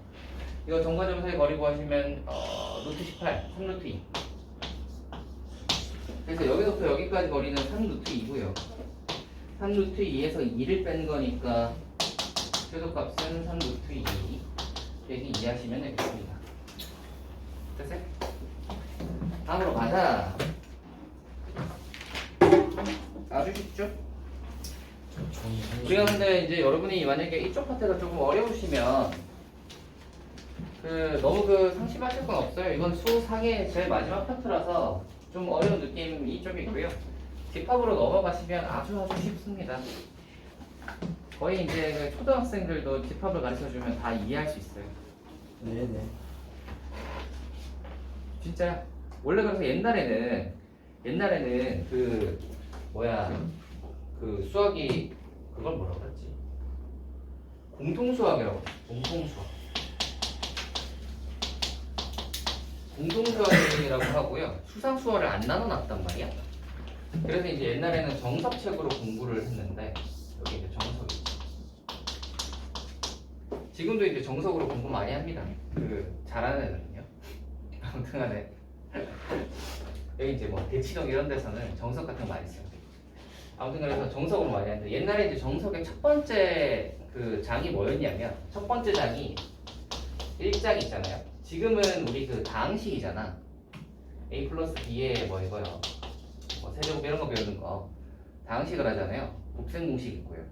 [SPEAKER 2] 이거 점과 점 사이 거리 구하시면 루트 18, 3루트 2. 그래서 여기서부터 여기까지 거리는 3루트 2고요. 3루트 2에서 2를 뺀 거니까 최소값은 3루트 2 빼기 2 하시면 되겠습니다. 됐어요? 다음으로 가자. 아주 쉽죠? 우리가 근데 이제 여러분이 만약에 이쪽 파트가 조금 어려우시면 너무 상심하실 건 없어요. 이건 수상의 제일 마지막 파트라서 좀 어려운 느낌이 이쪽에 있고요. 집합으로 넘어가시면 아주 쉽습니다. 거의 이제 초등학생들도 집합을 가르쳐주면 다 이해할 수 있어요.
[SPEAKER 4] 네네.
[SPEAKER 2] 진짜 원래 그래서 옛날에는 수학이 그걸 뭐라고 그랬지? 공통수학이라고. 공통수학이라고 하고요. 수상수학을 안 나눠놨단 말이야. 그래서 이제 옛날에는 정석책으로 공부를 했는데 여기 이제 정석이 있죠. 지금도 이제 정석으로 공부 많이 합니다. 잘하는 애들은요. 아무튼간에 여기 이제 뭐 대치동 이런 데서는 정석 같은 거 많이 써요. 아무튼 그래서 정석으로 많이 하는데 옛날에 이제 정석의 첫 번째 장이 뭐였냐면 첫 번째 장이 1장 있잖아요. 지금은 우리 다항식이잖아. A 플러스 B의 뭐 이거요. 뭐 세제곱 이런 거 배우는 거 다항식을 하잖아요. 곱셈 공식 있고요.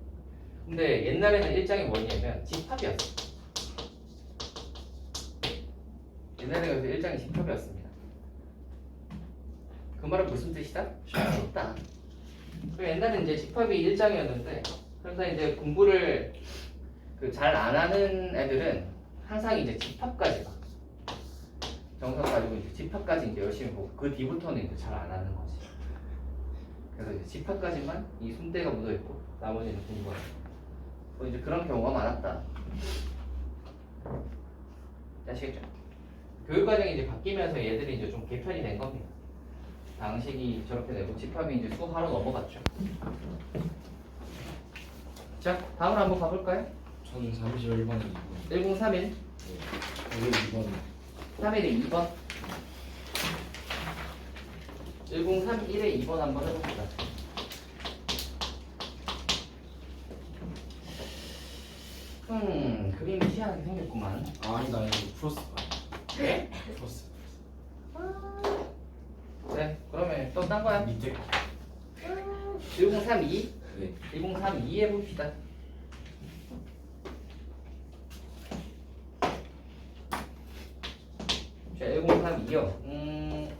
[SPEAKER 2] 근데 옛날에는 1장이 뭐냐면 집합이었어. 옛날에 그래서 1장이 집합이었습니다. 그 말은 무슨 뜻이다? 쉽다. 그럼 옛날에 이제 집합이 1장이었는데 그러다 이제 공부를 잘 안 하는 애들은 항상 이제 집합까지 봐. 정석 가지고 이제 집합까지 이제 열심히 보고 그 뒤부터는 이제 잘 안 하는 거지. 그래서 이제 집합까지만 이 순대가 묻어 있고 나머지는 공부하고. 뭐 이제 그런 경우가 많았다. 아시겠죠? 교육 과정이 이제 바뀌면서 얘들이 이제 좀 개편이 된 겁니다. 방식이 저렇게 되고 집합이 이제 수하로 넘어갔죠. 자, 다음으로 한번 가볼까요?
[SPEAKER 4] 저는 31번에 2번.
[SPEAKER 2] 1031.
[SPEAKER 4] 네. 여기 2번.
[SPEAKER 2] 3일에 2번. 1031에 2번 한번 해봅시다. 그림이 희한하게 생겼구만.
[SPEAKER 4] 아니다, 이거 플러스.
[SPEAKER 2] 네?
[SPEAKER 4] 플러스.
[SPEAKER 2] 네, 그러면 또 딴 거야?
[SPEAKER 4] 밑에.
[SPEAKER 2] 1032?
[SPEAKER 4] 네.
[SPEAKER 2] 1032 해봅시다. 자, 1032요.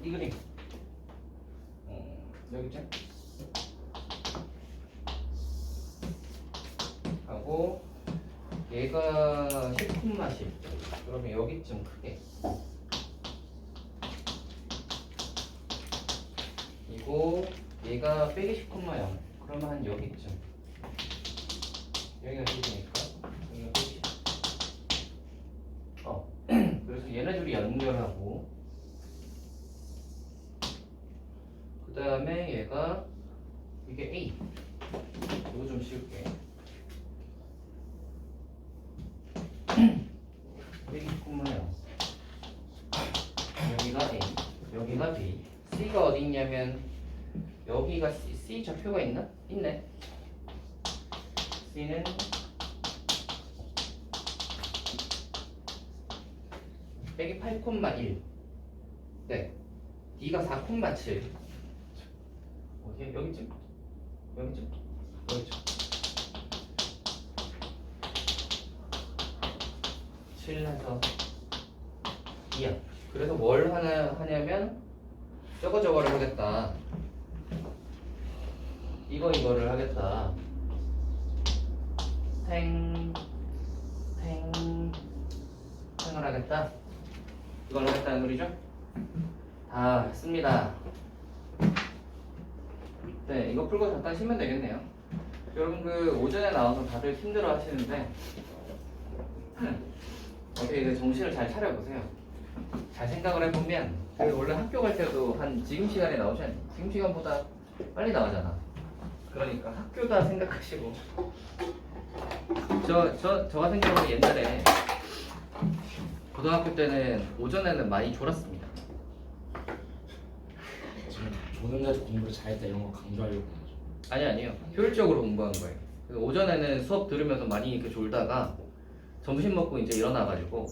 [SPEAKER 2] 이 그림. 여기 있죠? 하고 얘가 10,10. 그러면 여기쯤 크게. 이고 얘가 빼기 10,0. 그러면 한 여기쯤. 여기가 10이니까 여기가 빼기 10. 얘네 둘이 연결하고 그 다음에 얘가 이게 A. 이거 좀 씌울게. 여기 콤마요. 여기가 A, 여기가 B. C가 어디 있냐면 여기가 C 좌표가 있나? 있네. C는 빼기 8,1. 네. D가 4,7. 어디? 여기쯤? 여기쯤? 여기쯤. 7해서 2야. 그래서 뭘 하냐면 저거를 하겠다. 이거를 하겠다. 탱을 하겠다. 이걸 하겠다는 소리죠? 다 했습니다. 네, 이거 풀고 잠깐 쉬면 되겠네요. 여러분 그 오전에 나와서 다들 힘들어 하시는데 어떻게 이제 정신을 잘 차려보세요. 잘 생각을 해보면 그 원래 학교 갈 때도 한 지금 시간에 나오지 않니? 지금 시간보다 빨리 나가잖아. 그러니까 학교다 생각하시고 저 같은 경우는 옛날에 고등학교 때는 오전에는 많이 졸았습니다.
[SPEAKER 4] 지금 조는 가지고 공부를 잘했다 이런 거 강조하려고 하는 거죠.
[SPEAKER 2] 아니요. 효율적으로 공부하는 거예요. 그래서 오전에는 수업 들으면서 많이 이렇게 졸다가 점심 먹고 이제 일어나가지고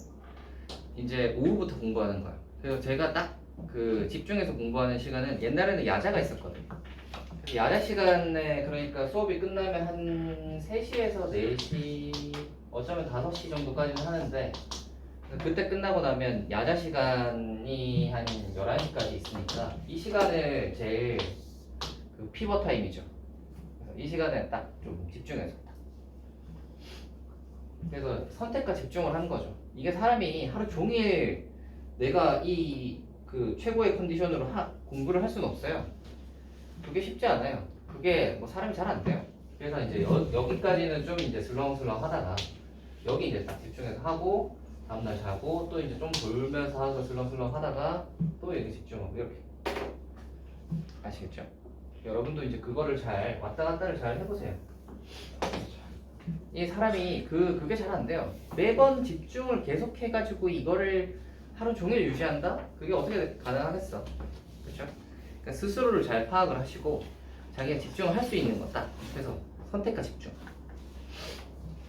[SPEAKER 2] 이제 오후부터 공부하는 거예요. 그래서 제가 딱 그 집중해서 공부하는 시간은 옛날에는 야자가 있었거든요. 그래서 야자 시간에 그러니까 수업이 끝나면 한 3시에서 4시 어쩌면 5시 정도까지는 하는데 그때 끝나고 나면 야자 시간이 한 11시까지 있으니까 이 시간을 제일 그 피벗 타임이죠. 그래서 이 시간에 딱 좀 집중해서 그래서 선택과 집중을 하는 거죠. 이게 사람이 하루 종일 내가 이 그 최고의 컨디션으로 공부를 할 수는 없어요. 그게 쉽지 않아요. 그게 뭐 사람이 잘 안 돼요. 그래서 이제 여기까지는 좀 이제 슬렁슬렁 하다가 여기 이제 딱 집중해서 하고 다음날 자고 또 이제 좀 돌면서 하고 슬렁슬렁 하다가 또 이렇게 집중하고 이렇게. 아시겠죠? 여러분도 이제 그거를 잘 왔다 갔다를 잘 해보세요. 이 사람이 그게 잘 안 돼요. 매번 집중을 계속 해가지고 이거를 하루 종일 유지한다? 그게 어떻게 가능하겠어? 그렇죠? 그러니까 스스로를 잘 파악을 하시고 자기가 집중을 할 수 있는 거다. 그래서 선택과 집중.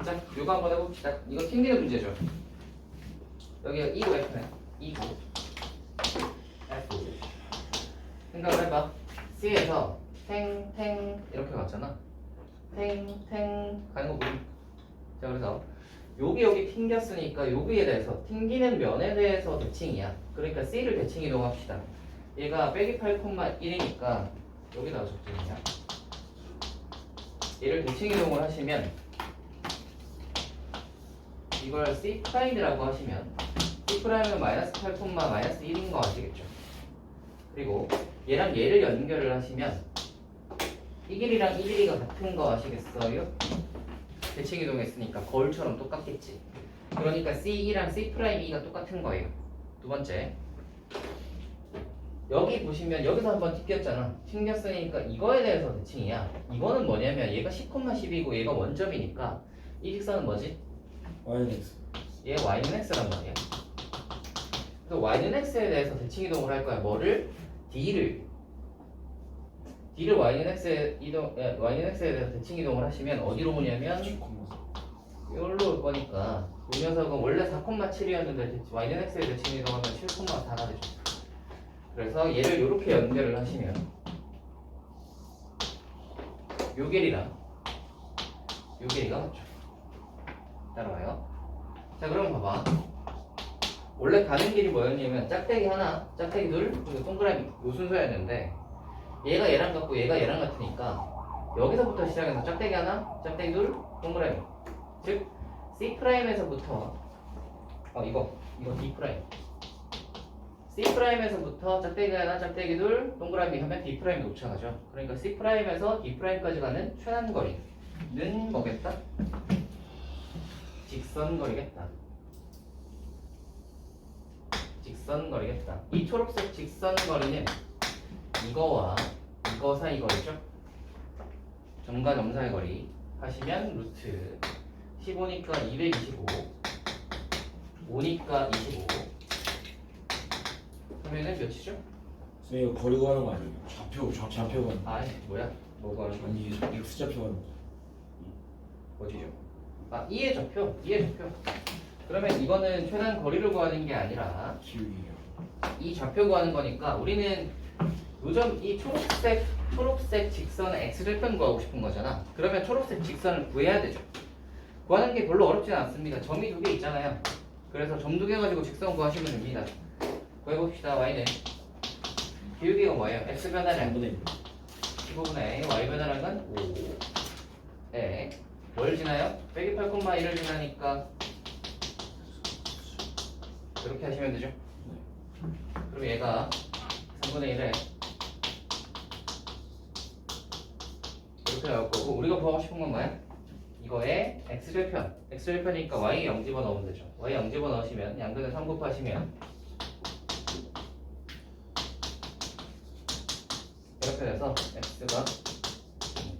[SPEAKER 2] 자, 이거 한번 해봅시다. 이거 튕기는 문제죠. 여기가 E고 F네. E고 F. 생각을 해봐. C에서 탱 이렇게 갔잖아. 탱 가는 거 보니. 자, 그래서 여기 튕겼으니까 여기에 대해서 튕기는 면에 대해서 대칭이야. 그러니까 C를 대칭 이동합시다. 얘가 빼기 8,1이니까 여기다가 적중이야. 얘를 대칭 이동을 하시면 이걸 C'이라고 하시면 C'은 마이너스 8,-1인 거 아시겠죠? 그리고 얘랑 얘를 연결을 하시면 이 길이랑 이 길이가 같은 거 아시겠어요? 대칭 이동했으니까 거울처럼 똑같겠지. 그러니까 C2랑 C'E가 똑같은 거예요. 두 번째, 여기 보시면 여기서 한번 튕겼잖아. 튕겼으니까 이거에 대해서 대칭이야. 이거는 뭐냐면 얘가 10,10이고 얘가 원점이니까 이 직선은 뭐지?
[SPEAKER 4] Y는 X.
[SPEAKER 2] 얘 Y는 X란 말이야. 그래서 Y는 X에 대해서 대칭 이동을 할 거야. 뭐를? D를 Y는 X에 대해서 대칭 이동을 하시면 어디로 오냐면 여기로 올 거니까 이 녀석은 원래 4,7이었는데 Y는 X에 대칭 이동하면 7,4가 되죠. 그래서 얘를 이렇게 연결을 하시면 요 길이가 맞죠. 따라와요. 자, 그럼 봐봐. 원래 가는 길이 뭐였냐면 짝대기 하나, 짝대기 둘, 그리고 동그라미 요 순서였는데 얘가 얘랑 같고 얘가 얘랑 같으니까 여기서부터 시작해서 짝대기 하나, 짝대기 둘, 동그라미. 즉 C'에서부터 이거 D'. C'에서부터 짝대기 하나, 짝대기 둘, 동그라미 하면 D'이 도착하죠. 그러니까 C'에서 D'까지 가는 최단 거리는 뭐겠다? 직선 거리겠다. 직선거리겠다. 이 초록색 직선거리는 이거와 이거 사이 거리죠. 점과 점 사이 거리 하시면 루트 15니까 225 5니까 25 그러면은 몇이죠?
[SPEAKER 4] 선생님 이거 거리 구하는 거 아니에요? 좌표가
[SPEAKER 2] 아이 뭐야? 뭐가 하는 거야?
[SPEAKER 4] 아니 X좌표 하는 거.
[SPEAKER 2] 어디죠? 아 이의 좌표. 그러면 이거는 최단 거리를 구하는 게 아니라
[SPEAKER 4] 기울기요.
[SPEAKER 2] 이 좌표 구하는 거니까 우리는 요점 이 초록색 직선의 x절편 구하고 싶은 거잖아. 그러면 초록색 직선을 구해야 되죠. 구하는 게 별로 어렵진 않습니다. 점이 두 개 있잖아요. 그래서 점 두 개 가지고 직선 구하시면 됩니다. 구해봅시다. y는 기울기가 뭐예요? x 변화량
[SPEAKER 4] 3분의 1.
[SPEAKER 2] 15분의 y 변화량은 5에 뭘 지나요? 빼기 8,1을 지나니까 이렇게 하시면 되죠. 그럼 얘가 3분의 1에 이렇게 나올 거고 우리가 구하고 싶은 건 뭐야? 이거에 x절편이니까 y 0 집어넣으면 되죠. y 0 집어넣으시면 양변에 3 곱하시면 이렇게 돼서 x가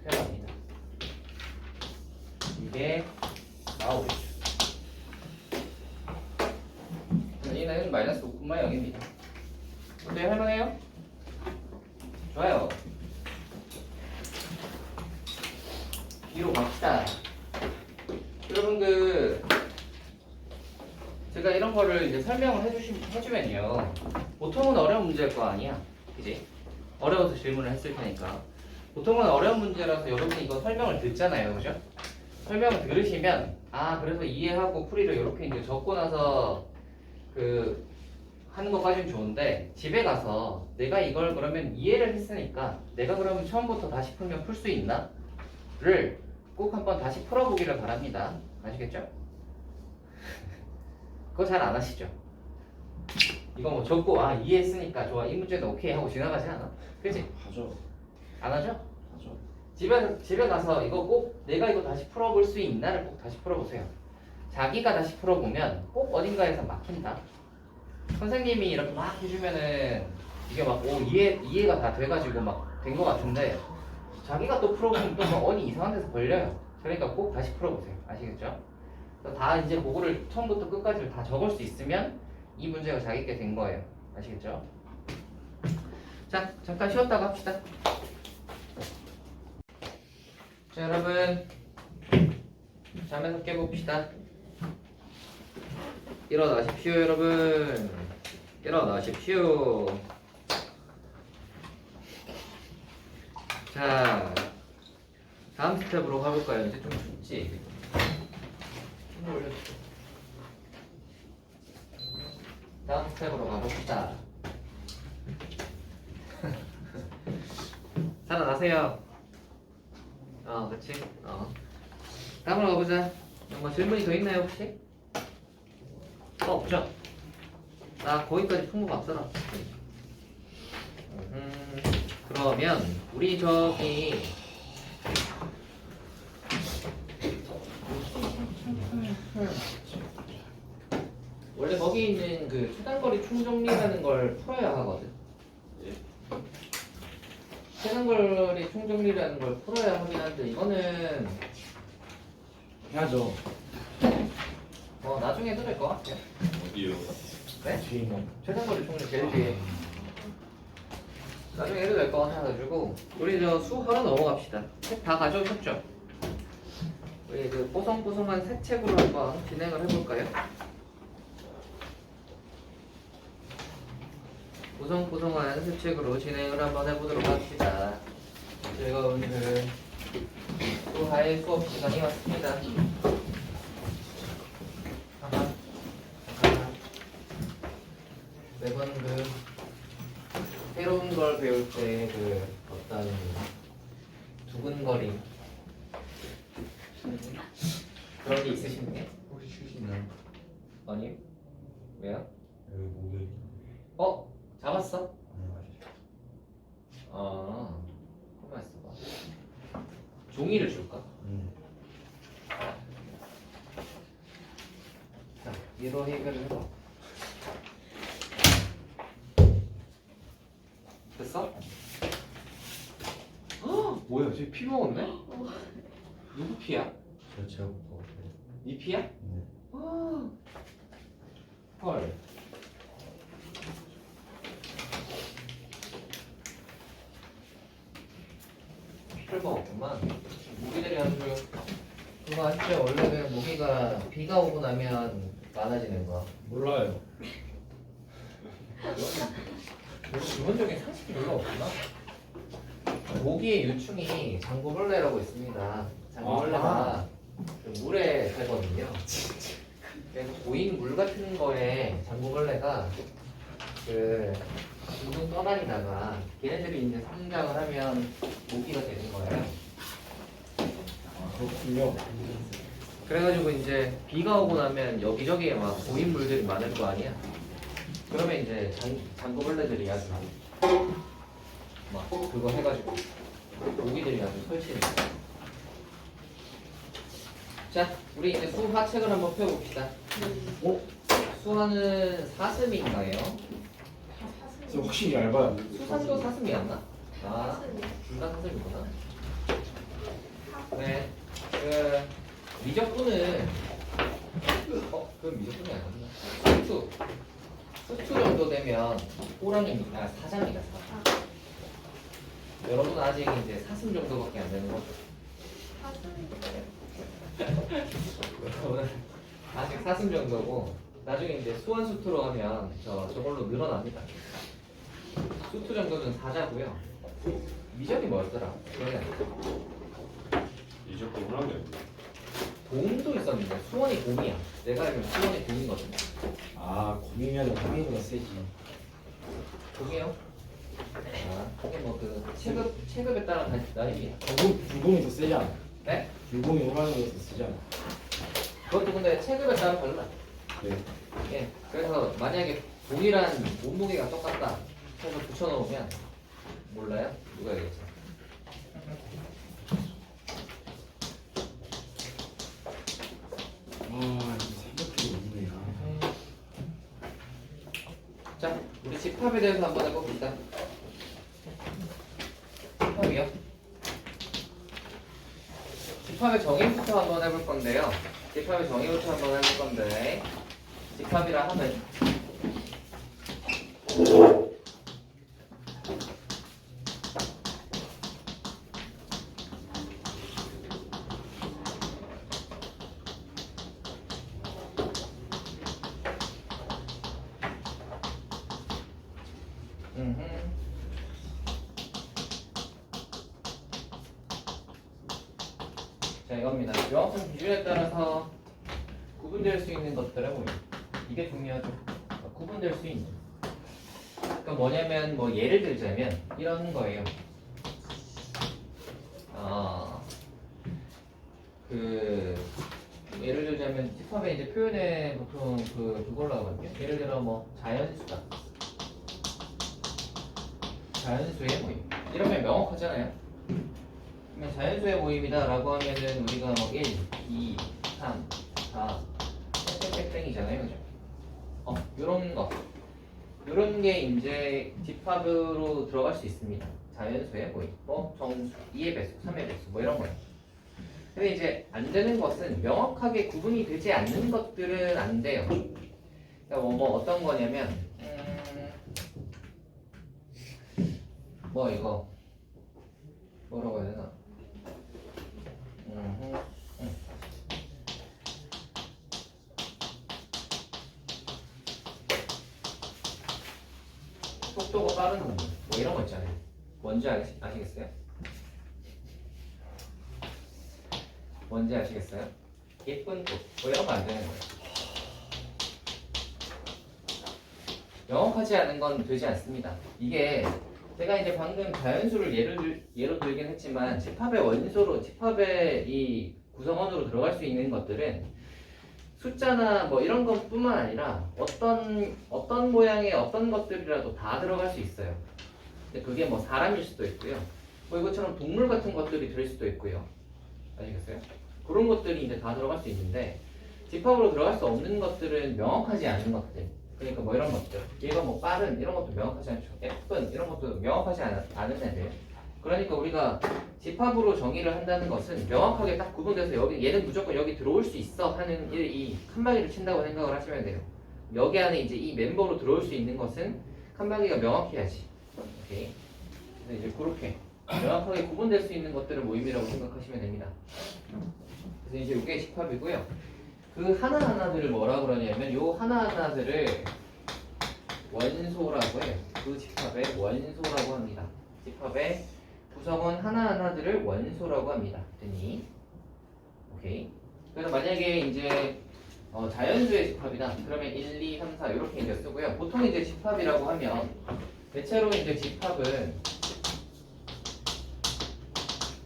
[SPEAKER 2] 이렇게 나옵니다. 이게 나오겠죠. 얘는 마이너스 5,0입니다. 어때요? 할만해요? 좋아요. 뒤로 갑시다. 여러분 제가 이런 거를 이제 설명을 해주면요. 보통은 어려운 문제일 거 아니야, 그지? 어려워서 질문을 했을 테니까. 보통은 어려운 문제라서 여러분이 이거 설명을 듣잖아요, 그죠? 설명을 들으시면 그래서 이해하고 풀이를 이렇게 이제 적고 나서 하는 것까지는 좋은데 집에 가서 내가 이걸 그러면 이해를 했으니까 내가 그러면 처음부터 다시 풀면 풀 수 있나? 를 꼭 한번 다시 풀어보기를 바랍니다. 아시겠죠? 그거 잘 안 하시죠? 이거 뭐 적고 이해했으니까 좋아 이 문제는 오케이 하고 지나가지 않아? 그치?
[SPEAKER 4] 하죠.
[SPEAKER 2] 안 하죠?
[SPEAKER 4] 하죠.
[SPEAKER 2] 집에 가서 이거 꼭 내가 이거 다시 풀어볼 수 있나를 꼭 다시 풀어보세요. 자기가 다시 풀어보면 꼭 어딘가에서 막힌다. 선생님이 이렇게 막 해주면은 이게 막 이해가 다 돼가지고 막 된 것 같은데 자기가 또 풀어보면 또 막 어디 이상한 데서 걸려요. 그러니까 꼭 다시 풀어보세요. 아시겠죠? 다 이제 그거를 처음부터 끝까지 다 적을 수 있으면 이 문제가 자기께 된 거예요. 아시겠죠? 자, 잠깐 쉬었다가 합시다. 자, 여러분 잠에서 깨봅시다. 일어나십시오, 여러분. 일어나십시오. 자, 다음 스텝으로 가볼까요? 이제 좀 춥지? 좀 올려주세요. 다음 스텝으로 가봅시다. 살아나세요. 그치? 다음으로 가보자. 뭐 질문이 더 있나요, 혹시? 없죠? 나 거기까지 풍부가 앞서라. 그러면 우리 저기 원래 거기 있는 최단거리 총정리라는 걸 풀어야 하거든. 최단거리 총정리라는 걸 풀어야 하긴 한데 이거는
[SPEAKER 4] 해야죠.
[SPEAKER 2] 나중에 해도 될 것 같아요.
[SPEAKER 1] 어디요?
[SPEAKER 2] 네?
[SPEAKER 4] 뒤에 있는.
[SPEAKER 2] 최단거리 총정리 제일 뒤에 나중에 해도 될 것 같아가지고 우리 수 하나 넘어갑시다. 책 다 가져오셨죠? 우리 뽀송뽀송한 새 책으로 한번 진행을 해볼까요? 뽀송뽀송한 새 책으로 진행을 한번 해보도록 합시다. 즐거운 수하의 수업 시간이 왔습니다. 매번 새로운 걸 배울 때 어떤 두근거림 그런 게 있으신가요?
[SPEAKER 1] 혹시 쉬시나요?
[SPEAKER 2] 아니요? 왜요?
[SPEAKER 1] 여기 목에
[SPEAKER 2] 잡았어?
[SPEAKER 1] 아니
[SPEAKER 2] 가만 있어봐. 종이를 줄까? 자, 얘로 해결을 해봐. 됐어? 헉, 뭐야? 쟤 피 먹었네? 누구 피야?
[SPEAKER 1] 저 제가 먹고.
[SPEAKER 2] 네 피야?
[SPEAKER 1] 네.
[SPEAKER 2] 헐. 피를 먹었구만. 모기들이 아주 그거 아시죠? 원래는 모기가 비가 오고 나면 많아지는 거.
[SPEAKER 4] 몰라요.
[SPEAKER 2] 별로 기본적인 상식이 별로 없구나. 모기의 유충이 장구벌레라고 있습니다. 장구벌레가 그 물에 살거든요. 그래서 고인 물 같은 거에 장구벌레가 그 둥둥 떠다니다가 걔네들이 이제 성장을 하면 모기가 되는 거예요.
[SPEAKER 4] 그렇군요.
[SPEAKER 2] 그래가지고 이제 비가 오고 나면 여기저기에 막 고인 물들이 많을 거 아니야. 그러면 이제 장구벌레들이 아주 막 그거 해가지고 모기들이 아주 설치는 거야. 자, 우리 이제 수화책을 한번 펴봅시다. 수화는 사슴인가요?
[SPEAKER 4] 저 확실히 얇아요.
[SPEAKER 2] 수산도 사슴이었나? 아, 둘 다 사슴이구나. 네, 그 미적분은 그건 미적분이 아니구나. 수투 정도 되면 호랑이니까 사자입니다. 사자. 여러분 아직 이제 사슴 정도밖에 안 되는 거죠. 여러분은 아직 사슴 정도고 나중에 이제 수완수투로 하면 저걸로 늘어납니다. 수투 정도는 사자고요. 미적이 뭐였더라? 기억이 안 나.
[SPEAKER 1] 이적도 호랑이.
[SPEAKER 2] 곰도 있었는데 수원이 곰이야. 내가 알기로 수원이 곰이거든.
[SPEAKER 4] 아 곰이면 호랑이보다 세지.
[SPEAKER 2] 곰이요? 아, 그게 뭐 그 체급에 따라 다르지.
[SPEAKER 4] 불곰이 더 세지 않아?
[SPEAKER 2] 네?
[SPEAKER 4] 불곰이 호랑이보다 더 세지 않아?
[SPEAKER 2] 그것도 근데 체급에 따라 달라.
[SPEAKER 4] 네.
[SPEAKER 2] 예. 그래서 만약에 동일한 몸무게가 똑같다 해서 붙여놓으면 몰라요? 누가 얘기했지?
[SPEAKER 4] 아 이거 생각해도 없네.
[SPEAKER 2] 자, 우리 집합에 대해서 한번 해봅시다. 집합이요? 집합의 정의부터 한번 해볼 건데요. 집합의 정의부터 한번 해볼 건데, 집합이라 하면 자, 이겁니다. 명확한 기준에 따라서 구분될 수 있는 것들은 뭐예요? 이게 중요하죠. 구분될 수 있는. 그러니까 뭐냐면 뭐 예를 들자면 이런 거예요. 예를 들자면 집합에 이제 표현에 보통 그걸로 하거든요. 예를 들어 뭐 자연수다. 자연수의 모임. 이러면 명확하잖아요. 그러면 자연수의 모임이다라고 하면은 우리가 뭐 1, 2, 3, 4, 땡땡땡땡이잖아요, 그죠? 요런 거. 요런 게 이제 집합으로 들어갈 수 있습니다. 자연수의 모임, 뭐 정수, 2의 배수, 3의 배수, 뭐 이런 거예요. 근데 이제 안 되는 것은 명확하게 구분이 되지 않는 것들은 안 돼요. 그러니까 뭐 어떤 거냐면, 뭐 이거 뭐라고 해야 되나? 속도가 빠른 놈, 뭐 이런 거 있잖아요. 뭔지 아시겠어요? 뭔지 아시겠어요? 예쁜 꽃, 뭐 이런 거 안 되는 거예요. 명확하지 않은 건 되지 않습니다. 이게 제가 이제 방금 자연수를 예로 들긴 했지만 집합의 원소로, 집합의 이 구성원으로 들어갈 수 있는 것들은 숫자나 뭐 이런 것뿐만 아니라 어떤 모양의 어떤 것들이라도 다 들어갈 수 있어요. 근데 그게 뭐 사람일 수도 있고요. 뭐 이것처럼 동물 같은 것들이 될 수도 있고요. 아시겠어요? 그런 것들이 이제 다 들어갈 수 있는데 집합으로 들어갈 수 없는 것들은 명확하지 않은 것들. 그러니까 뭐 이런 것들. 얘가 뭐 빠른 이런 것도 명확하지 않죠. 예쁜 이런 것도 명확하지 않은 애들. 그러니까 우리가 집합으로 정의를 한다는 것은 명확하게 딱 구분돼서 여기 얘는 무조건 여기 들어올 수 있어 하는 이 칸막이를 친다고 생각을 하시면 돼요. 여기 안에 이제 이 멤버로 들어올 수 있는 것은 칸막이가 명확해야지. 오케이. 그래서 이제 그렇게 명확하게 구분될 수 있는 것들을 모임이라고 생각하시면 됩니다. 그래서 이제 이게 집합이고요. 그 하나하나들을 뭐라 그러냐면 요 하나하나들을 원소라고 해요. 그 집합의 원소라고 합니다. 집합의 구성원 하나하나들을 원소라고 합니다. 됐니? 오케이. 그래서 만약에 이제 자연수의 집합이다. 그러면 1, 2, 3, 4 이렇게 이제 쓰고요. 보통 이제 집합이라고 하면 대체로 이제 집합은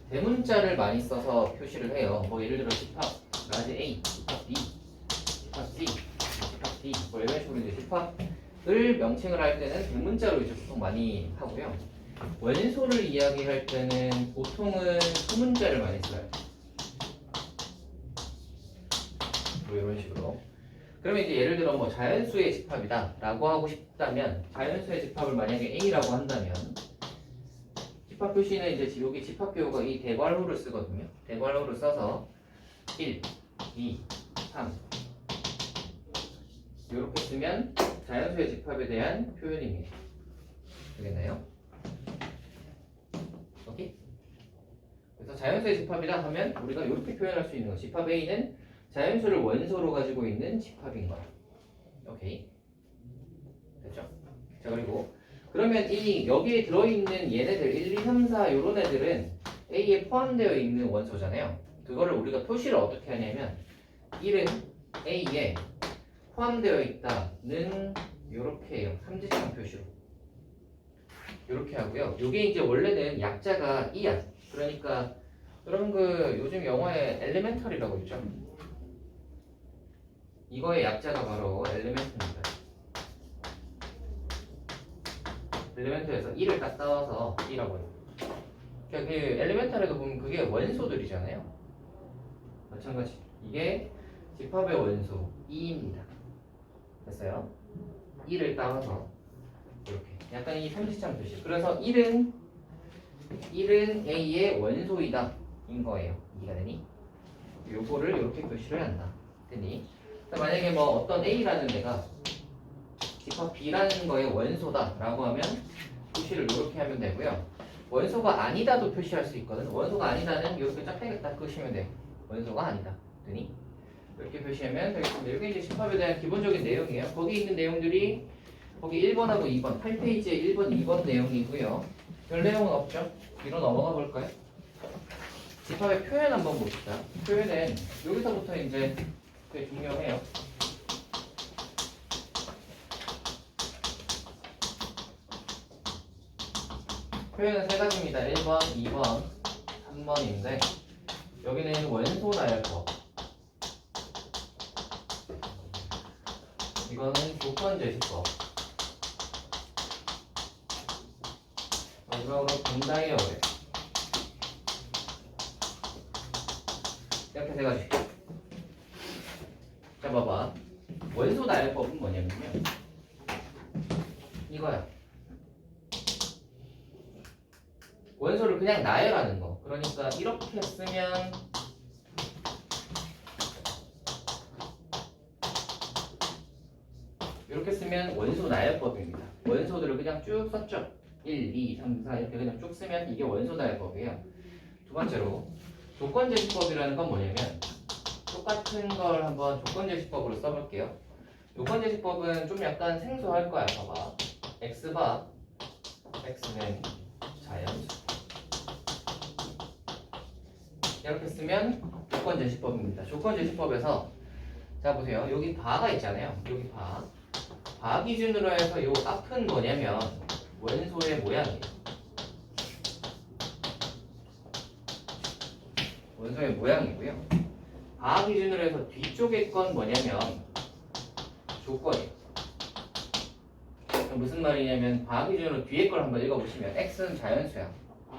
[SPEAKER 2] 대문자를 많이 써서 표시를 해요. 뭐 예를 들어 집합 라지 A, 집합 B, 집합 C, 집합 D 뭐 이런 식으로 이제 집합을 명칭을 할 때는 대문자로 이제 보통 많이 하고요. 원소를 이야기할 때는 보통은 소문자를 많이 써요. 뭐 이런 식으로. 그러면 이제 예를 들어 뭐 자연수의 집합이다 라고 하고 싶다면 자연수의 집합을 만약에 A라고 한다면 집합 표시는 이제 여기 집합교호가 이 대괄호를 쓰거든요. 대괄호를 써서 1, 2, 3 이렇게 쓰면 자연수의 집합에 대한 표현입니다. 되겠나요? 오케이? 그래서 자연수의 집합이다 하면 우리가 이렇게 표현할 수 있는 거. 집합 A는 자연수를 원소로 가지고 있는 집합인 거야. 오케이? 됐죠? 자, 그리고 그러면 이 여기에 들어있는 얘네들 1, 2, 3, 4 요런 애들은 A에 포함되어 있는 원소잖아요. 그거를 우리가 표시를 어떻게 하냐면 1은 A에 포함되어 있다는 요렇게 해요. 삼지창 표시로. 요렇게 하고요. 요게 이제 원래는 약자가 E야. 그러니까 여러분 그 요즘 영화에 엘리멘털이라고 있죠. 이거의 약자가 바로 엘리멘트입니다. 엘리멘트에서 1을 딱 따와서 E라고 해요. 그러니까 그 엘리멘탈에도 보면 그게 원소들이잖아요. 마찬가지. 이게 집합의 원소 E입니다. 됐어요? 1을 따와서 이렇게 약간 이 삼지창 표시. 그래서 1은 A의 원소이다 인 거예요. 이해가 되니? 요거를 이렇게 표시를 한다. 됐니? 만약에 뭐 어떤 A라는 데가 집합 B라는 거의 원소다 라고 하면 표시를 이렇게 하면 되고요. 원소가 아니다도 표시할 수 있거든. 원소가 아니다는 이렇게 짝대기 딱 끄시면 돼요. 원소가 아니다. 되니? 이렇게 표시하면 되겠습니다. 이게 이제 집합에 대한 기본적인 내용이에요. 거기 있는 내용들이 거기 1번하고 2번, 8페이지에 1번, 2번 내용이고요. 별 내용은 없죠? 뒤로 넘어가 볼까요? 집합의 표현 한번 봅시다. 표현은 여기서부터 이제 되게 중요해요. 표현은 세 가지입니다. 1번, 2번, 3번인데 여기는 원소 나열법, 이거는 조건 제시법, 마지막으로 분다이어 어뢰. 이렇게 세 가지. 자, 봐봐. 원소 나열법은 뭐냐면요. 이거야. 원소를 그냥 나열하는 거. 그러니까 이렇게 쓰면 이렇게 쓰면 원소 나열법입니다. 원소들을 그냥 쭉 썼죠. 1, 2, 3, 4 이렇게 그냥 쭉 쓰면 이게 원소 나열법이에요. 두 번째로 조건제시법이라는 건 뭐냐면 똑같은 걸 한번 조건제시법으로 써볼게요. 조건제시법은 좀 약간 생소할 거야. 봐봐. x바 x는 자연수. 이렇게 쓰면 조건제시법입니다. 조건제시법에서 자 보세요. 여기 바가 있잖아요. 여기 바 기준으로 해서 이 앞은 뭐냐면 원소의 모양이에요. 원소의 모양이고요. 바 기준으로 해서 뒤쪽에 건 뭐냐면 조건이에요. 무슨 말이냐면 바 기준으로 뒤에 걸 한번 읽어보시면 x는 자연수야.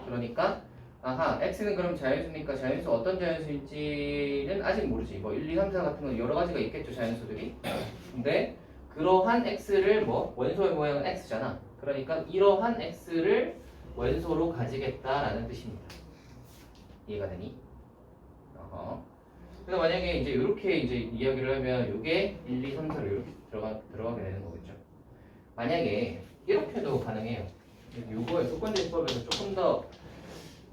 [SPEAKER 2] 그러니까 아하, x는 그럼 자연수니까 자연수 어떤 자연수인지는 아직 모르지. 뭐 1, 2, 3, 4 같은 건 여러 가지가 있겠죠, 자연수들이. 근데 그러한 x를 뭐 원소의 모양은 x잖아. 그러니까 이러한 x를 원소로 가지겠다라는 뜻입니다. 이해가 되니? 어허. 그래서 만약에 이제 이렇게 이제 이야기를 하면 이게 1, 2, 3, 4로 이렇게 들어가게 되는 거겠죠. 만약에 이렇게도 가능해요. 요거의 조건제시법에서 조금 더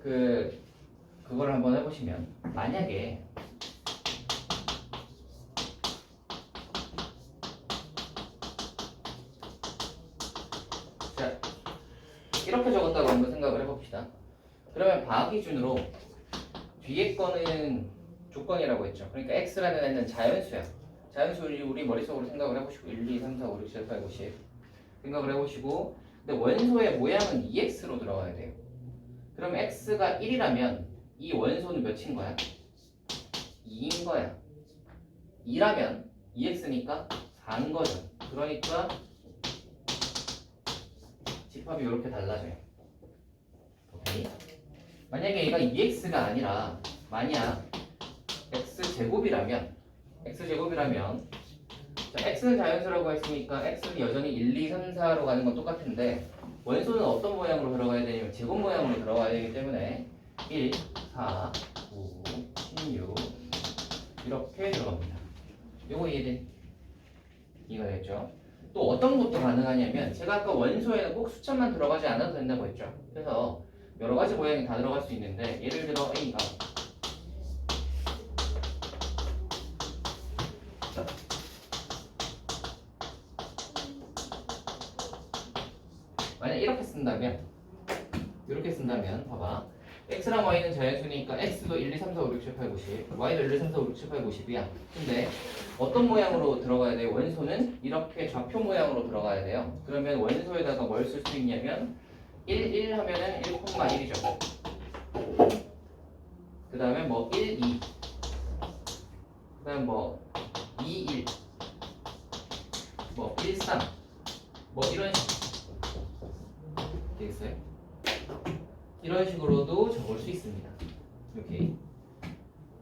[SPEAKER 2] 그걸 한번 해보시면 만약에 자 이렇게 적었다고 한번 생각을 해봅시다. 그러면 바 기준으로 뒤에 거는 조건이라고 했죠. 그러니까 x라는 애는 자연수야. 자연수를 우리 머릿속으로 생각을 해보시고 1, 2, 3, 4, 5, 6, 7, 8, 9, 10 생각을 해보시고 근데 원소의 모양은 2x로 들어가야 돼요. 그럼 x가 1이라면 이 원소는 몇인 거야? 2인 거야. 2라면 2x니까 4인 거죠. 그러니까 집합이 이렇게 달라져요. 오케이? 만약에 얘가 2x가 아니라 만약 x제곱이라면 자, x는 자연수라고 했으니까 x는 여전히 1, 2, 3, 4로 가는 건 똑같은데 원소는 어떤 모양으로 들어가야 되냐면 제곱 모양으로 들어가야 되기 때문에 1, 4, 9, 16 이렇게 들어갑니다. 요거 이해돼? 이해가 됐죠? 또 어떤 것도 가능하냐면 제가 아까 원소에는 꼭 숫자만 들어가지 않아도 된다고 했죠. 그래서 여러 가지 모양이 다 들어갈 수 있는데 예를 들어 A가 만약 이렇게 쓴다면 봐봐 x랑 y는 자연수니까 x도 1, 2, 3, 4, 5, 6, 7, 8, 9, 10 y도 1, 2, 3, 4, 5, 6, 7, 8, 9, 10이야. 근데 어떤 모양으로 들어가야 돼요? 원소는 이렇게 좌표 모양으로 들어가야 돼요. 그러면 원소에다가 뭘 쓸 수 있냐면 1, 1 하면은 1,1이죠. 그 다음에 뭐 1, 2 그 다음 뭐 2, 1 뭐 1, 3 뭐 이런 식으로 되겠어요? 이런 식으로도 적을 수 있습니다. 이렇게.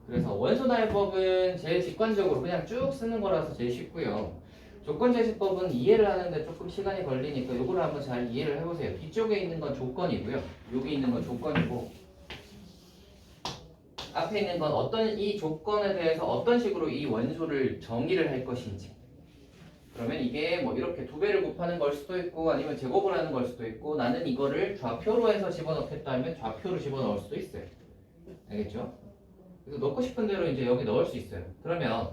[SPEAKER 2] 그래서 원소다해법은 제일 직관적으로 그냥 쭉 쓰는 거라서 제일 쉽고요. 조건제시법은 이해를 하는데 조금 시간이 걸리니까 이거를 한번 잘 이해를 해보세요. 뒤쪽에 있는 건 조건이고요. 여기 있는 건 조건이고 앞에 있는 건 어떤 이 조건에 대해서 어떤 식으로 이 원소를 정의를 할 것인지. 그러면 이게 뭐 이렇게 두 배를 곱하는 걸 수도 있고 아니면 제곱을 하는 걸 수도 있고 나는 이거를 좌표로 해서 집어넣겠다 하면 좌표로 집어넣을 수도 있어요. 알겠죠? 그래서 넣고 싶은 대로 이제 여기 넣을 수 있어요. 그러면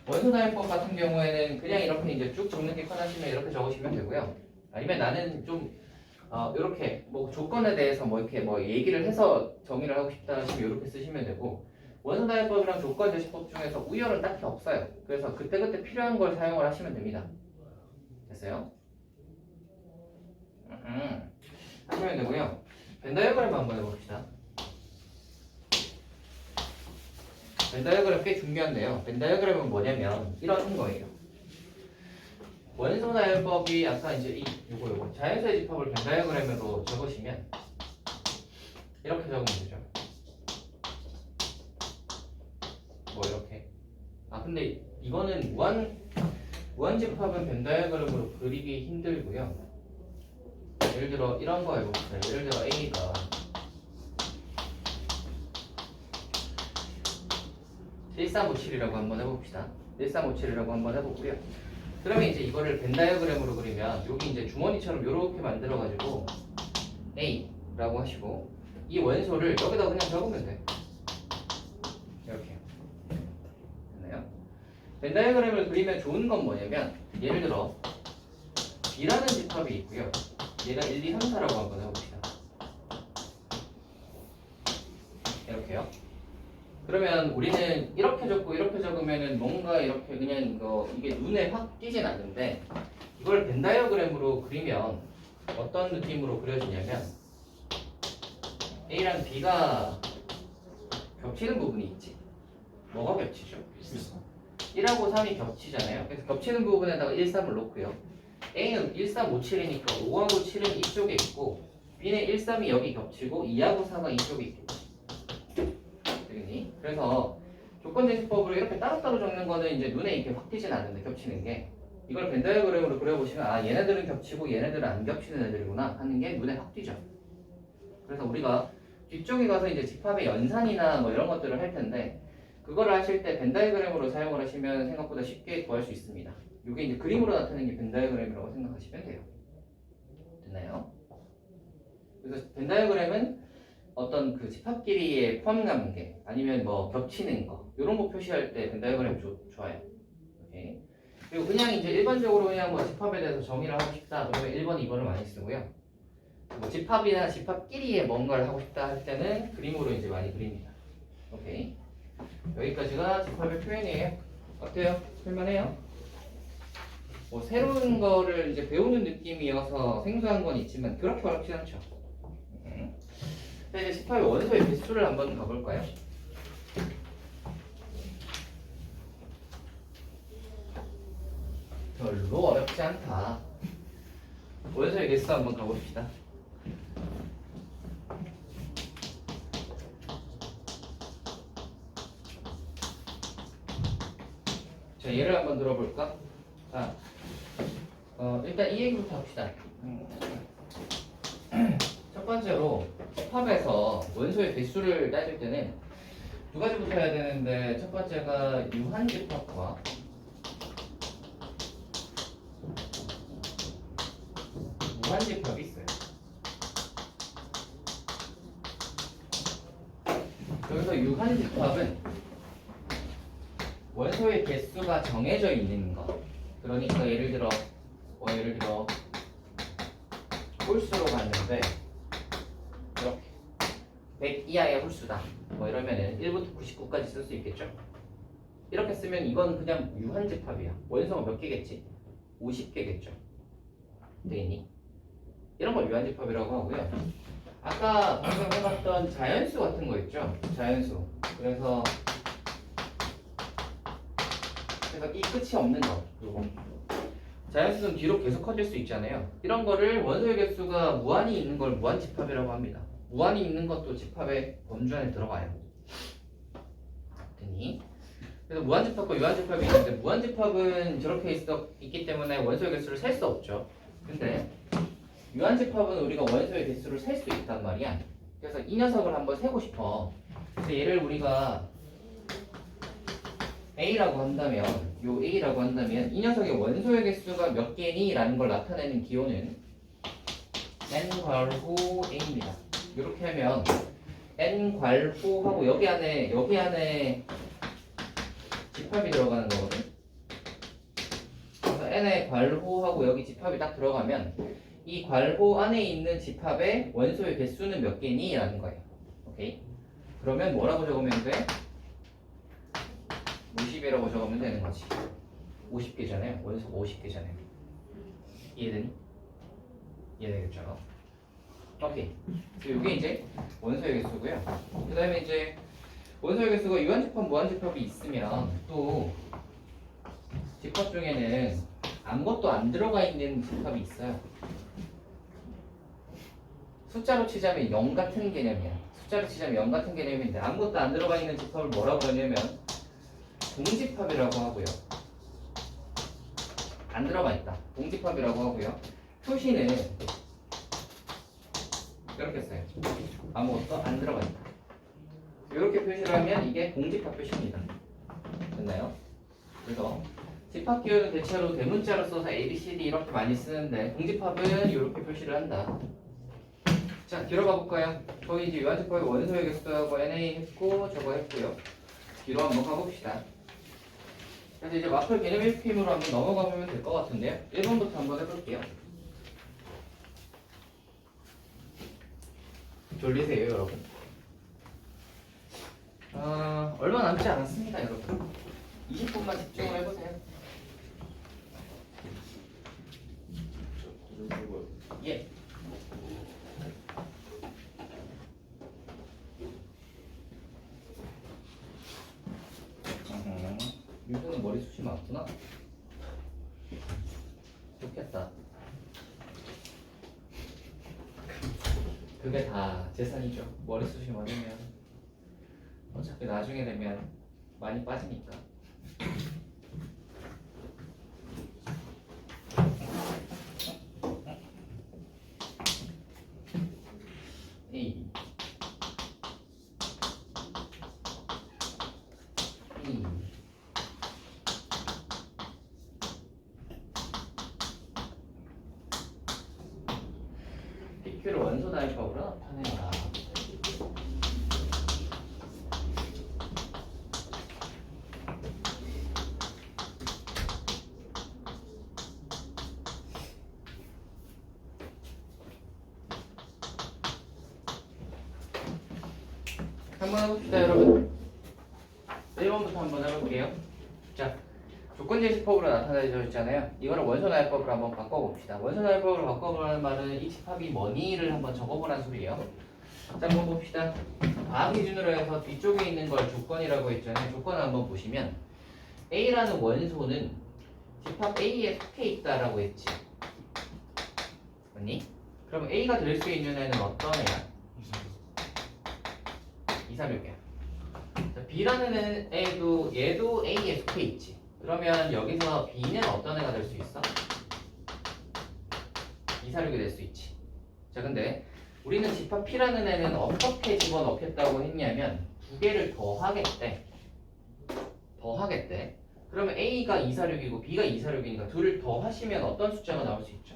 [SPEAKER 2] 원소다해법 같은 경우에는 그냥 이렇게 이제 쭉 적는 게 편하시면 이렇게 적으시면 되고요. 아니면 나는 좀 이렇게 뭐 조건에 대해서 뭐 이렇게 뭐 얘기를 해서 정의를 하고 싶다 하시면 이렇게 쓰시면 되고 원소다해법이랑 조건제시법 중에서 우열은 딱히 없어요. 그래서 그때그때 필요한 걸 사용을 하시면 됩니다. 됐어요? 하시면 되고요. 벤다이어그램 한번 해봅시다. 벤다이어그램 꽤 중요한데요. 벤다이어그램은 뭐냐면 이런 거예요. 원소다해법이 아까 이제 요거 자연수의 집합을 벤다이어그램으로 적으시면 이렇게 적으면 되죠. 뭐 이렇게. 근데 이거는 무한집합은 벤다이어그램으로 그리기 힘들고요. 예를 들어 이런 거 해봅시다. 예를 들어 A가 1357이라고 한번 해봅시다. 1357이라고 한번 해보고요. 그러면 이제 이거를 벤다이어그램으로 그리면 여기 이제 주머니처럼 이렇게 만들어가지고 A라고 하시고 이 원소를 여기다 그냥 적으면 돼. 이렇게. 됐나요? 벤다이어그램을 그리면 좋은 건 뭐냐면 예를 들어 B라는 집합이 있고요. 얘가 1, 2, 3, 4라고 한번 해봅시다. 이렇게요. 그러면 우리는 이렇게 적고 이렇게 적으면은 뭔가 이렇게 그냥 이게 눈에 확 띄진 않는데 이걸 벤다이어그램으로 그리면 어떤 느낌으로 그려지냐면 A랑 B가 겹치는 부분이 있지. 뭐가 겹치죠? 1하고 3이 겹치잖아요. 그래서 겹치는 부분에다가 1, 3을 놓고요. A는 1, 3, 5, 7이니까 5하고 7은 이쪽에 있고 B는 1, 3이 여기 겹치고 2하고 4가 이쪽에 있겠지. 그래서 조건제시법으로 이렇게 따로따로 적는 거는 이제 눈에 이렇게 확 띄진 않는데 겹치는 게 이걸 벤 다이어그램으로 그려보시면 아 얘네들은 겹치고 얘네들은 안 겹치는 애들이구나 하는 게 눈에 확 띄죠. 그래서 우리가 뒤쪽에 가서 이제 집합의 연산이나 뭐 이런 것들을 할 텐데 그거를 하실 때 벤 다이어그램으로 사용을 하시면 생각보다 쉽게 구할 수 있습니다. 이게 이제 그림으로 나타내는 게 벤 다이어그램이라고 생각하시면 돼요. 됐나요? 그래서 벤 다이어그램은 어떤 그 집합끼리의 포함관계 아니면 뭐 겹치는 거 이런 거 표시할 때 벤 다이어그램 좋아요. 오케이. 그리고 그냥 이제 일반적으로 그냥 뭐 집합에 대해서 정의를 하고 싶다 그러면 1번, 2번을 많이 쓰고요. 뭐 집합이나 집합끼리의 뭔가를 하고 싶다 할 때는 그림으로 이제 많이 그립니다. 오케이. 여기까지가 집합의 표현이에요. 어때요? 할만해요? 뭐 새로운 거를 이제 배우는 느낌이어서 생소한 건 있지만 그렇게 어렵지 않죠. 이제 집합의 원소의 개수를 한번 가볼까요? 별로 어렵지 않다. 원소의 개수 한번 가봅시다. 자, 예를 한번 들어볼까? 자, 일단 이 얘기부터 합시다. 첫 번째로 집합에서 원소의 개수를 따질 때는 두 가지부터 해야 되는데 첫 번째가 유한 집합과 무한 집합이 있어요. 여기서 유한 집합은 원소의 개수가 정해져 있는 거. 그러니까 예를 들어 홀수로 갔는데 이렇게 100 이하의 홀수다. 뭐 이러면은 1부터 99까지 쓸 수 있겠죠. 이렇게 쓰면 이건 그냥 유한 집합이야. 원소가 몇 개겠지? 50개겠죠. 되겠니? 이런 걸 유한 집합이라고 하고요. 아까 방금 해봤던 자연수 같은 거 있죠? 자연수. 그래서 이 끝이 없는 거. 요거. 자연수는 뒤로 계속 커질 수 있잖아요. 이런 거를 원소의 개수가 무한히 있는 걸 무한 집합이라고 합니다. 무한히 있는 것도 집합의 범주 안에 들어가요. 됐니? 그래서 무한 집합과 유한 집합이 있는데 무한 집합은 저렇게 있기 때문에 원소의 개수를 셀 수 없죠. 근데 유한 집합은 우리가 원소의 개수를 셀 수 있단 말이야. 그래서 이 녀석을 한번 세고 싶어. 그래서 얘를 우리가 A라고 한다면 이 녀석의 원소의 개수가 몇 개니? 라는 걸 나타내는 기호는 n 괄호 A입니다. 이렇게 하면 n 괄호하고 여기 안에 집합이 들어가는 거거든. 그래서 n의 괄호하고 여기 집합이 딱 들어가면 이 괄호 안에 있는 집합의 원소의 개수는 몇 개니? 라는 거예요. 오케이? 그러면 뭐라고 적으면 돼? 50이라고 적으면 되는 거지. 50개잖아요. 원소가 50개잖아요. 이해되니? 이해되겠죠? 오케이. 이게 이제 원소의 개수고요. 그 다음에 이제 원소의 개수가 유한집합, 무한집합이 있으면 또 집합 중에는 아무것도 안 들어가 있는 집합이 있어요. 숫자로 치자면 0 같은 개념이야. 숫자로 치자면 0 같은 개념인데 아무것도 안 들어가 있는 집합을 뭐라고 하냐면 동집합이라고 하고요. 안 들어가 있다. 동집합이라고 하고요. 표시는 이렇게 써요. 아무것도 안 들어가 있다. 이렇게 표시를 하면 이게 공집합 표시입니다. 됐나요? 그래서 집합 기호는 대체로 대문자로 써서 A, B, C, D 이렇게 많이 쓰는데 공집합은 이렇게 표시를 한다. 자, 뒤로 가볼까요? 저희 이제 유한집합의 원소의 개수하고 NA 했고 저거 했고요. 뒤로 한번 가봅시다. 그래서 이제 마플 개념 1PM으로 한번 넘어가 보면 될 것 같은데요. 1번부터 한번 해볼게요. 졸리세요, 여러분? 얼마 남지 않았습니다, 여러분. 20분만 집중을 해보세요. 예. 유수는 머리숱이 많구나. 좋겠다. 그게 다 재산이죠. 머리숱이 많으면 어차피 나중에 되면 많이 빠지니까. BQ를 원소 나열법으로 나타내라. 한번 해봅시다, 여러분. 1번부터 한번 해볼게요. 자, 조건 제시법으로 나타내져 있잖아요. 이거를 원소 나열법으로 한번 바꿔봅시다. 원소 나열법으로 바꿔보라는 말은 이 집합이 뭐니를 한번 적어보라는 소리예요. 자, 한번 봅시다. 바 기준으로 해서 뒤쪽에 있는 걸 조건이라고 했잖아요. 조건을 한번 보시면 A라는 원소는 집합 A에 속해 있다라고 했지. 맞니? 그럼 A가 될 수 있는 애는 어떤 애야? 236이야. B라는 애도 얘도 A에 속해 있지. 그러면 여기서 B는 어떤 애가 될 수 있어? 246이 될 수 있지. 자, 근데 우리는 집합 P라는 애는 어떻게 집어넣겠다고 했냐면 두 개를 더하겠대. 더하겠대. 그러면 A가 246이고 B가 246이니까 둘을 더하시면 어떤 숫자가 나올 수 있죠?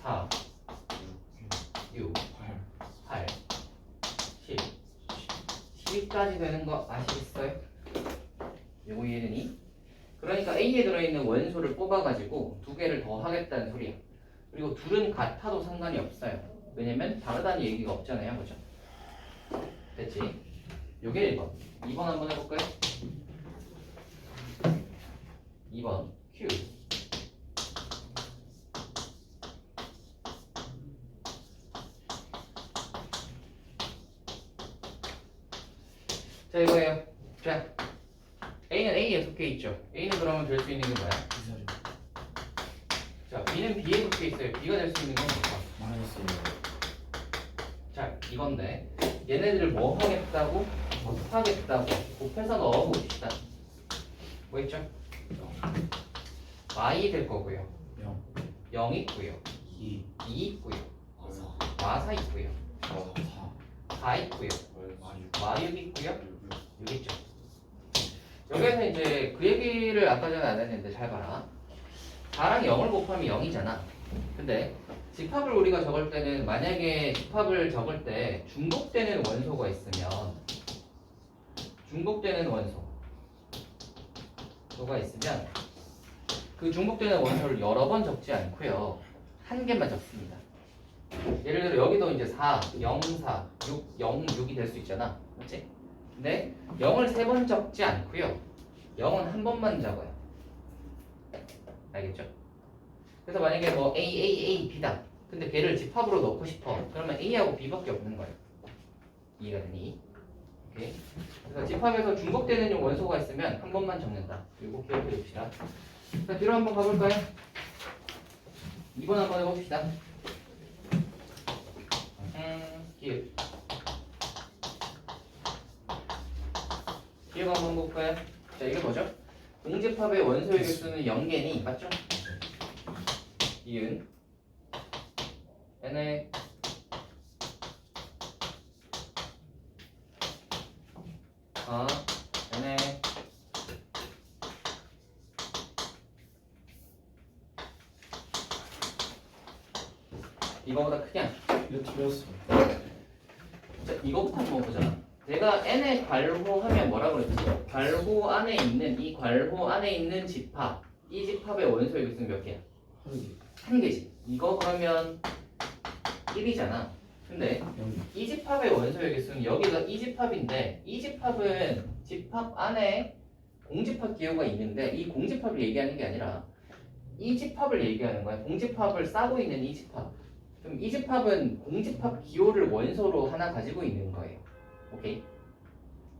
[SPEAKER 2] 4, 6, 8, 10, 10까지 되는 거 아시겠어요? 요거 이해되니? 그러니까 A에 들어있는 원소를 뽑아가지고 두 개를 더 하겠다는 소리야. 그리고 둘은 같아도 상관이 없어요. 왜냐면 다르다는 얘기가 없잖아요. 그죠? 됐지? 요게 1번. 2번 한번 해볼까요? 2번 Q. 자, 이거예요. 자, A는 A에 속해 있죠. A는 그러면 될 수 있는 게 뭐야? 자, B는 B에 속해 있어요. B가 될 수 있는 건 뭐야?
[SPEAKER 4] 말했어요.
[SPEAKER 2] 자, 이건데 얘네들을 뭐 하겠다고? 곱하겠다고 곱해서 넣어봅시다. 뭐 있죠? Y 될 거고요. 0 있고요. 2 있고요. 마사 있고요. 4 있고요. 마6 있고요. 6 있죠. 여기에서 이제 그 얘기를 아까 전에 안 했는데 잘 봐라. 4랑 0을 곱하면 0이잖아. 근데 집합을 우리가 적을 때는 만약에 집합을 적을 때 중복되는 원소가 있으면 중복되는 원소가 있으면 그 중복되는 원소를 여러 번 적지 않고요. 한 개만 적습니다. 예를 들어 여기도 이제 4, 0, 4, 6, 0, 6이 될 수 있잖아. 맞지? 근데 0을 3번 적지 않고요. 0은 한 번만 적어요. 알겠죠? 그래서 만약에 뭐 A, B다. 근데 걔를 집합으로 넣고 싶어. 그러면 A하고 B밖에 없는 거예요. 이해가 되니? 오케이. 그래서 집합에서 중복되는 원소가 있으면 한 번만 적는다. 이거 기억해 둡시다. 자, 뒤로 한번 가볼까요? 2번 한번 해봅시다. 기억. 기억 한번 볼까요? 자, 이게 뭐죠? 공집합의 원소의 개수는 0개니 맞죠? 이은 n의 n의 이거보다 크냐?
[SPEAKER 4] 이거 틀렸어.
[SPEAKER 2] 자, 이거부터 한번 보자. 내가 n의 괄호하면 뭐라 그랬지? 괄호 안에 있는 이 괄호 안에 있는 집합, 이 집합의 원소의 개수는 몇 개야? 한 개지. 이거 그러면 1이잖아. 근데 이 집합의 원소의 개수는 여기가 이 집합인데 이 집합은 집합 안에 공집합 기호가 있는데 이 공집합을 얘기하는 게 아니라 이 집합을 얘기하는 거야. 공집합을 싸고 있는 이 집합. 그럼 이 집합은 공집합 기호를 원소로 하나 가지고 있는 거예요. 오케이?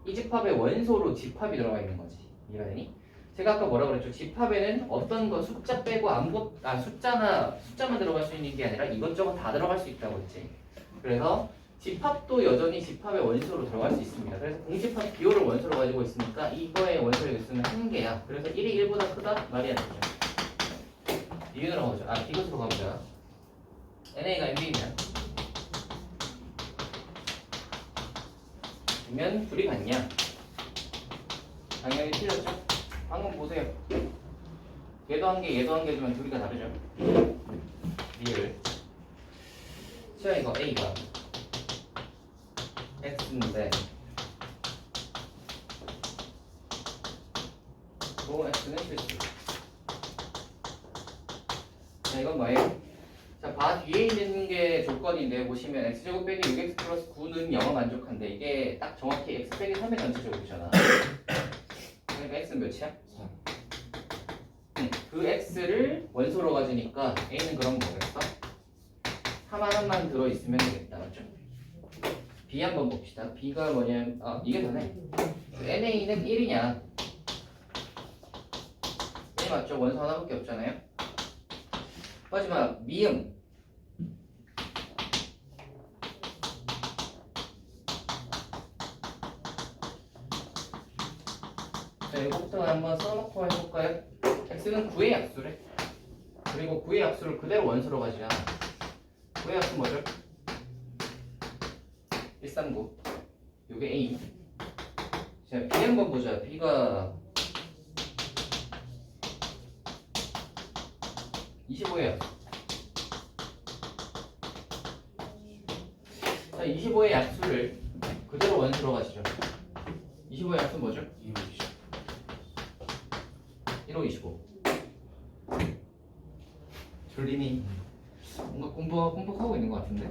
[SPEAKER 2] 이 집합의 원소로 집합이 들어가 있는 거지. 이해가 되니? 제가 아까 뭐라 그랬죠? 집합에는 어떤 거 숫자 빼고 숫자만 들어갈 수 있는 게 아니라 이것저것 다 들어갈 수 있다고 했지. 그래서 집합도 여전히 집합의 원소로 들어갈 수 있습니다. 그래서 공집합 기호를 원소로 가지고 있으니까 이거의 원소의 개수는 한 개야. 그래서 1이 1보다 크다? 말이 안 되죠. 이윤으로 가보자. 이것으로 가보자. NA가 MB면 그러면 둘이 같냐? 당연히 틀렸죠? 방금 보세요. 얘도 한 개, 얘도 한 개 주면 둘이 다 다르죠? 비율. 자 이거 A가 X인데 뭐 X는 실수. 자 이건 뭐예요? 자 바 뒤에 있는 게 조건인데 보시면 X제곱 빼기 6X 플러스 9는 0을 만족한데 이게 딱 정확히 X 빼기 3의 전체제곱이잖아. 그러니까 X는 몇이야?
[SPEAKER 4] 3.
[SPEAKER 2] 그 X를 원소로 가지니까 A는 그럼 뭐겠어? 3하나만 들어있으면 되겠다. 맞죠? B 한번 봅시다. B가 뭐냐면 이게 되네. NA는 1이냐? 1 맞죠? 원소 하나밖에 없잖아요. 하지만 미음 자 이거부터 한번 써놓고 해볼까요? X는 9의 약수래. 그리고 9의 약수를 그대로 원소로 가지잖아. 9의 약수 뭐죠? 139 요게 A. 자 B 한번 보자. B가 25의 약수. 자 25의 약수를 그대로 원소로 가시죠. 25의 약수 뭐죠? 1호 25. 졸리니 뭔가 공부하고 있는 것 같은데.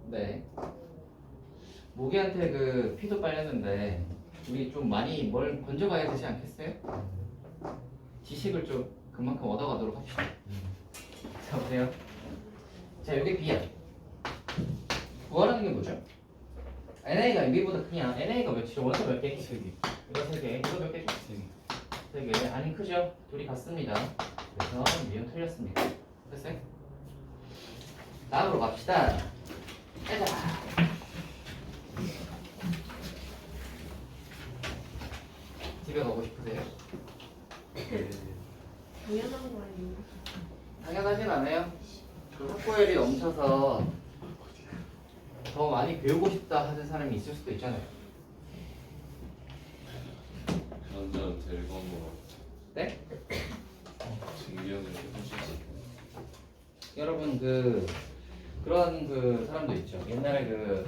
[SPEAKER 2] 네. 모기한테 그 피도 빨렸는데 우리 좀 많이 뭘 건져가야 되지 않겠어요? 지식을 좀 그만큼 얻어가도록 합시다. 자 보세요. 자 여기 B야. 구하라는 게 뭐죠? NA가 여기보다 크냐? NA가 몇이죠? 원소 몇 개?
[SPEAKER 4] 3개.
[SPEAKER 2] 이거 3개. 이거 몇 개?
[SPEAKER 4] 3개.
[SPEAKER 2] 3개. 아니 크죠? 둘이 같습니다. 그래서 미음 틀렸습니다. 됐어요? 다음으로 갑시다. 가자. 집에 가고 싶으세요?
[SPEAKER 3] 당연한 거 아니에요?
[SPEAKER 2] 당연하진 않아요. 그 학구열이 넘쳐서 더 많이 배우고 싶다 하는 사람이 있을 수도 있잖아요.
[SPEAKER 1] 완전 될 거고
[SPEAKER 2] 네?
[SPEAKER 1] 증명을 해주실 수 있고.
[SPEAKER 2] 여러분 그런 사람도 있죠. 옛날에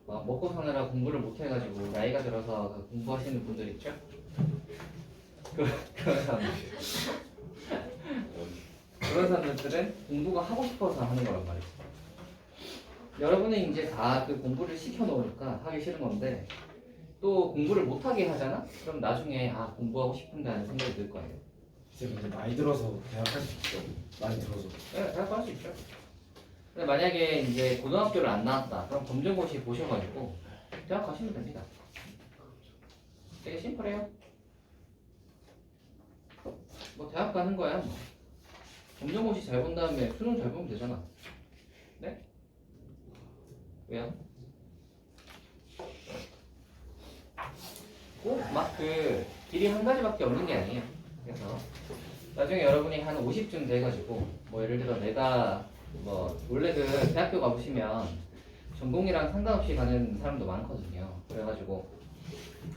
[SPEAKER 2] 막 먹고 사느라 공부를 못 해가지고 나이가 들어서 공부하시는 분들 있죠. 그런 사람들. 그런 사람들은 공부가 하고 싶어서 하는 거란 말이죠. 여러분은 이제 다 그 공부를 시켜놓으니까 하기 싫은 건데 또 공부를 못하게 하잖아? 그럼 나중에 공부하고 싶은데 하는 생각이 들 거예요.
[SPEAKER 4] 이제 근데 많이 들어서 대학 갈 수 있죠. 많이 들어서.
[SPEAKER 2] 네, 대학 갈 수 있죠. 근데 만약에 이제 고등학교를 안 나왔다. 그럼 검정고시 보셔가지고 대학 가시면 됩니다. 되게 심플해요. 뭐 대학 가는 거야. 뭐. 검정고시 잘 본 다음에 수능 잘 보면 되잖아. 네? 왜요? 꼭 막 길이 한 가지밖에 없는 게 아니에요. 그래서 나중에 여러분이 한 50쯤 돼가지고 뭐 예를 들어 내가 뭐 원래 대학교 가보시면 전공이랑 상관없이 가는 사람도 많거든요. 그래가지고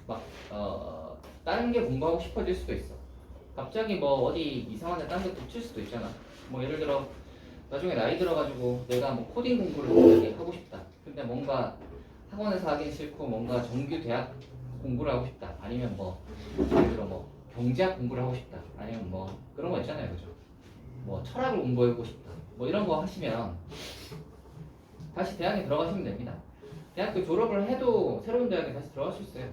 [SPEAKER 2] 막 다른 게 공부하고 싶어질 수도 있어. 갑자기 뭐 어디 이상한 데 딴 데 붙일 수도 있잖아. 뭐 예를 들어 나중에 나이 들어가지고 내가 뭐 코딩 공부를 되게 하고 싶다. 근데 뭔가 학원에서 하긴 싫고 뭔가 정규 대학 공부를 하고 싶다. 아니면 뭐 예를 들어 뭐 경제학 공부를 하고 싶다. 아니면 뭐 그런 거 있잖아요, 그죠? 뭐 철학을 공부하고 싶다. 뭐 이런 거 하시면 다시 대학에 들어가시면 됩니다. 대학교 졸업을 해도 새로운 대학에 다시 들어갈 수 있어요.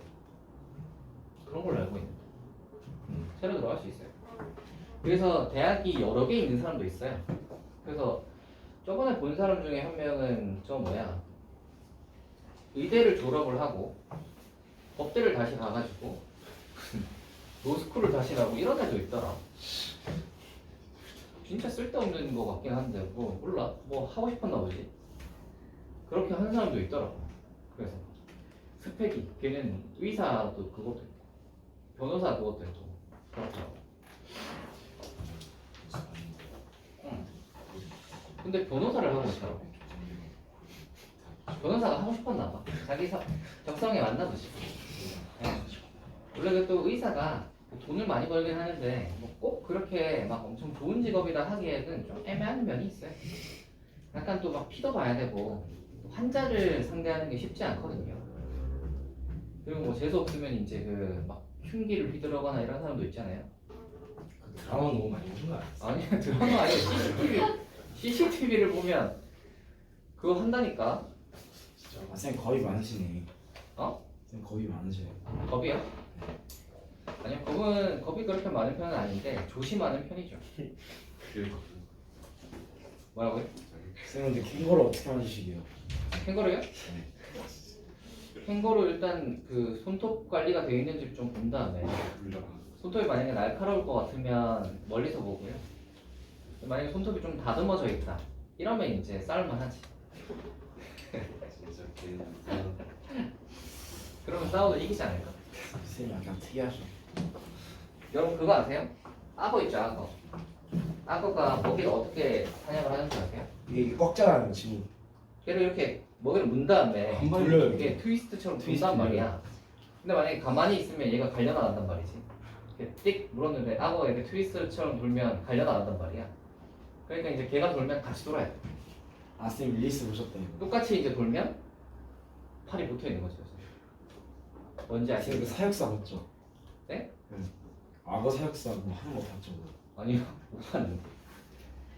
[SPEAKER 2] 그런 걸로 알고 있는데 새로 들어갈 수 있어요. 그래서 대학이 여러 개 있는 사람도 있어요. 그래서 저번에 본 사람 중에 한 명은 의대를 졸업을 하고 법대를 다시 가가지고 로스쿨을 다시 가고 이런 애도 있더라. 진짜 쓸데없는 거 같긴 한데 뭐 몰라. 뭐 하고 싶었나 보지. 그렇게 하는 사람도 있더라고. 그래서 스펙이 걔는 의사도 그것도 있고 변호사 그것도 있고 그렇더라고. 응. 근데 변호사를 하고 있더라고. 변호사가 하고 싶었나 봐. 자기 적성에 맞나 보지. 네. 원래 또 의사가 돈을 많이 벌긴 하는데 뭐 꼭 그렇게 막 엄청 좋은 직업이다 하기에는 좀 애매한 면이 있어요. 약간 또 막 피도 봐야 되고 환자를 상대하는 게 쉽지 않거든요. 그리고 뭐 재수 없으면 이제 그 막 흉기를 휘두르거나 이런 사람도 있잖아요.
[SPEAKER 4] 그 드라마 너무 많이 보는 거 아니야?
[SPEAKER 2] 아니야 드라마 아니야 CCTV를 보면 그거 한다니까.
[SPEAKER 4] 진짜. 아, 쌤 겁이 많으시네.
[SPEAKER 2] 어?
[SPEAKER 4] 쌤 겁이 많으시네.
[SPEAKER 2] 겁이요? 아니요 겁이 그렇게 많은 편은 아닌데 조심하는 편이죠. 뭐라고요?
[SPEAKER 4] 쌤 근데 캥거루 어떻게 만드시게요?
[SPEAKER 2] 캥거루요? 캥거루 일단 그 손톱 관리가 되어 있는 집 좀 본 다음에 손톱이 만약에 날카로울 것 같으면 멀리서 보고요. 만약에 손톱이 좀 다듬어져 있다 이러면 이제 싸울만하지.
[SPEAKER 1] 진짜 개인
[SPEAKER 2] 그러면 싸워도 이기지 않을까?
[SPEAKER 4] 쌤 약간 특이하셔.
[SPEAKER 2] 여러분 그거 아세요? 악어 있죠 악어. 악어가 먹이를 어떻게 사냥을 하는지 아세요?
[SPEAKER 4] 이게 꺾잖아요 지금.
[SPEAKER 2] 얘를 이렇게 먹이를 문 다음에
[SPEAKER 4] 한 번에 돌려요.
[SPEAKER 2] 이게 트위스트처럼
[SPEAKER 4] 트위스트
[SPEAKER 2] 돈단 말이야. 근데 만약에 가만히 있으면 얘가 갈려나간단 말이지. 이렇게 띡 물었는데 악어가 이렇게 트위스트처럼 돌면 갈려나간단 말이야. 그러니까 이제 걔가 돌면 같이 돌아야 돼.
[SPEAKER 4] 아 쌤 릴리스 보셨다 이거.
[SPEAKER 2] 똑같이 이제 돌면 팔이 붙어 있는 거죠. 뭔지
[SPEAKER 4] 쌤 그
[SPEAKER 2] 아시겠어요?
[SPEAKER 4] 사육사 봤죠?
[SPEAKER 2] 네?
[SPEAKER 4] 응. 악어 사육사 뭐 하는 거 봤죠? 그거?
[SPEAKER 2] 아니요 못 봤는데.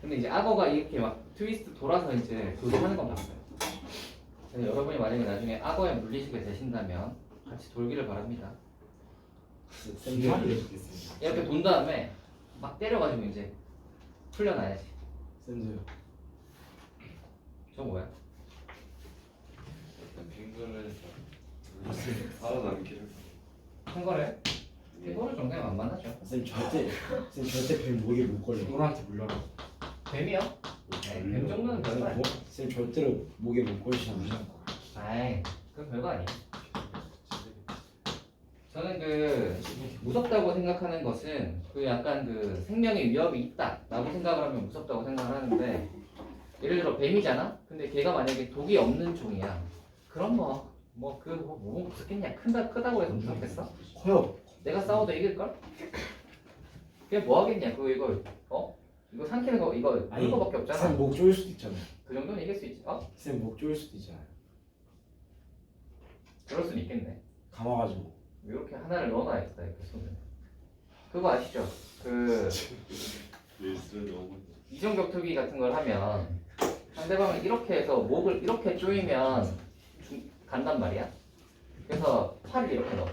[SPEAKER 2] 근데 이제 악어가 이렇게 막 트위스트 돌아서 이제 교도하는 건 봤어요. 그래서 여러분이 만약에 나중에 악어에 물리시게 되신다면 같이 돌기를 바랍니다.
[SPEAKER 4] 쌤 말이 좋겠어요.
[SPEAKER 2] 이렇게 돈 다음에 막 때려가지고 이제 풀려나야지.
[SPEAKER 4] 쌤도요.
[SPEAKER 2] 저 뭐야?
[SPEAKER 1] 핑크를 살아남기를
[SPEAKER 2] 큰 거래요? 이거를 정도면 만만하죠.
[SPEAKER 4] 쌤 절대 뱀 목에 못 걸려. 꼴한테 물려라.
[SPEAKER 2] 뱀이요? 네, 뱀 정도는 별거 아니야.
[SPEAKER 4] 쌤 절대로 목에 못 걸리시잖아요.
[SPEAKER 2] 아이, 그건 별거 아니에요. 저는 그 무섭다고 생각하는 것은 그 약간 그 생명의 위협이 있다라고 생각을 하면 무섭다고 생각을 하는데, 예를 들어 뱀이잖아? 근데 걔가 만약에 독이 없는 종이야. 그럼 뭐 무섭겠냐? 크다고 해서 무섭겠어?
[SPEAKER 4] 커요.
[SPEAKER 2] 내가 싸워도 이길걸? 그냥 뭐 하겠냐? 이거 삼키는 거 이거
[SPEAKER 4] 아니,
[SPEAKER 2] 거밖에 없잖아.
[SPEAKER 4] 쌤 목 조일 수도 있잖아요.
[SPEAKER 2] 그 정도는 이길 수 있지.
[SPEAKER 4] 쌤 목 조일 수도 있잖아요.
[SPEAKER 2] 그럴 수는 있겠네.
[SPEAKER 4] 감아가지고.
[SPEAKER 2] 이렇게 하나를 넣어놔야겠다 이렇게 손을. 그거 아시죠? 그
[SPEAKER 1] 릴스를 너무
[SPEAKER 2] 이중격투기 같은 걸 하면 상대방을 이렇게 해서 목을 이렇게 조이면 간단 말이야. 그래서 팔을 이렇게 넣어.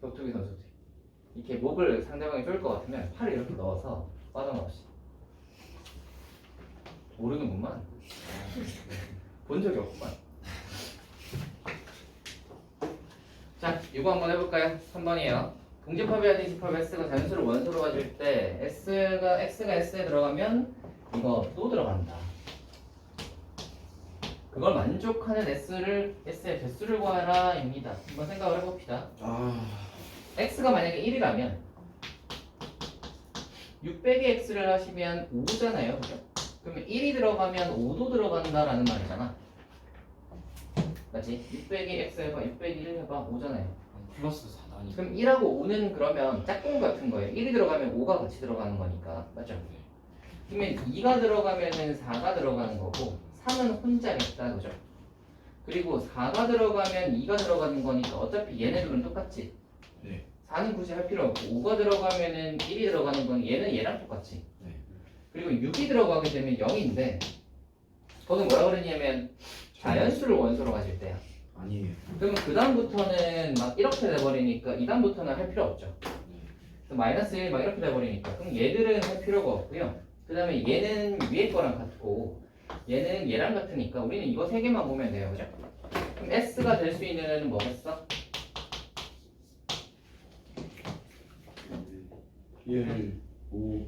[SPEAKER 2] 격투기 선수들이 이렇게 목을 상대방이 조일 것 같으면 팔을 이렇게 넣어서 빠져나오시. 모르는구만. 본 적이 없구만. 자, 이거 한번 해볼까요? 3번이에요. 동집합이야 뒤집합 S가 단수를 원소로 가질 때 X가 S에 들어가면 이거 또 들어간다. 그걸 만족하는 S의 개수를 구하라 입니다. 한번 생각을 해봅시다. X가 만약에 1이라면 6 빼기 X를 하시면 5잖아요. 그죠? 그러면 1이 들어가면 5도 들어간다라는 말이잖아. 맞지? 6 빼기 X 해봐, 6 빼기 1 해봐, 5잖아요.
[SPEAKER 4] 플러스 4단이.
[SPEAKER 2] 그럼 1하고 5는 그러면 짝꿍 같은 거예요. 1이 들어가면 5가 같이 들어가는 거니까. 맞죠? 그러면 2가 들어가면은 4가 들어가는 거고 3은 혼자겠다. 그죠? 그리고 4가 들어가면 2가 들어가는 거니까 어차피 얘네들은 똑같지.
[SPEAKER 4] 네.
[SPEAKER 2] 4는 굳이 할 필요 없고 5가 들어가면은 1이 들어가는 건 얘는 얘랑 똑같지.
[SPEAKER 4] 네.
[SPEAKER 2] 그리고 6이 들어가게 되면 0인데 거기는 뭐라 그러냐면 자연수를 원소로 가질 때야.
[SPEAKER 4] 아니에요.
[SPEAKER 2] 그러면 그 다음부터는 막 이렇게 돼버리니까 이 다음부터는 할 필요 없죠. 그래서 마이너스 1 막 이렇게 돼버리니까 그럼 얘들은 할 필요가 없고요. 그 다음에 얘는 위에 거랑 같고 얘는 얘랑 같으니까 우리는 이거 세 개만 보면 돼요. 그죠? 그럼 S가 될 수 있는 애는 뭐겠어?
[SPEAKER 4] 1, 5,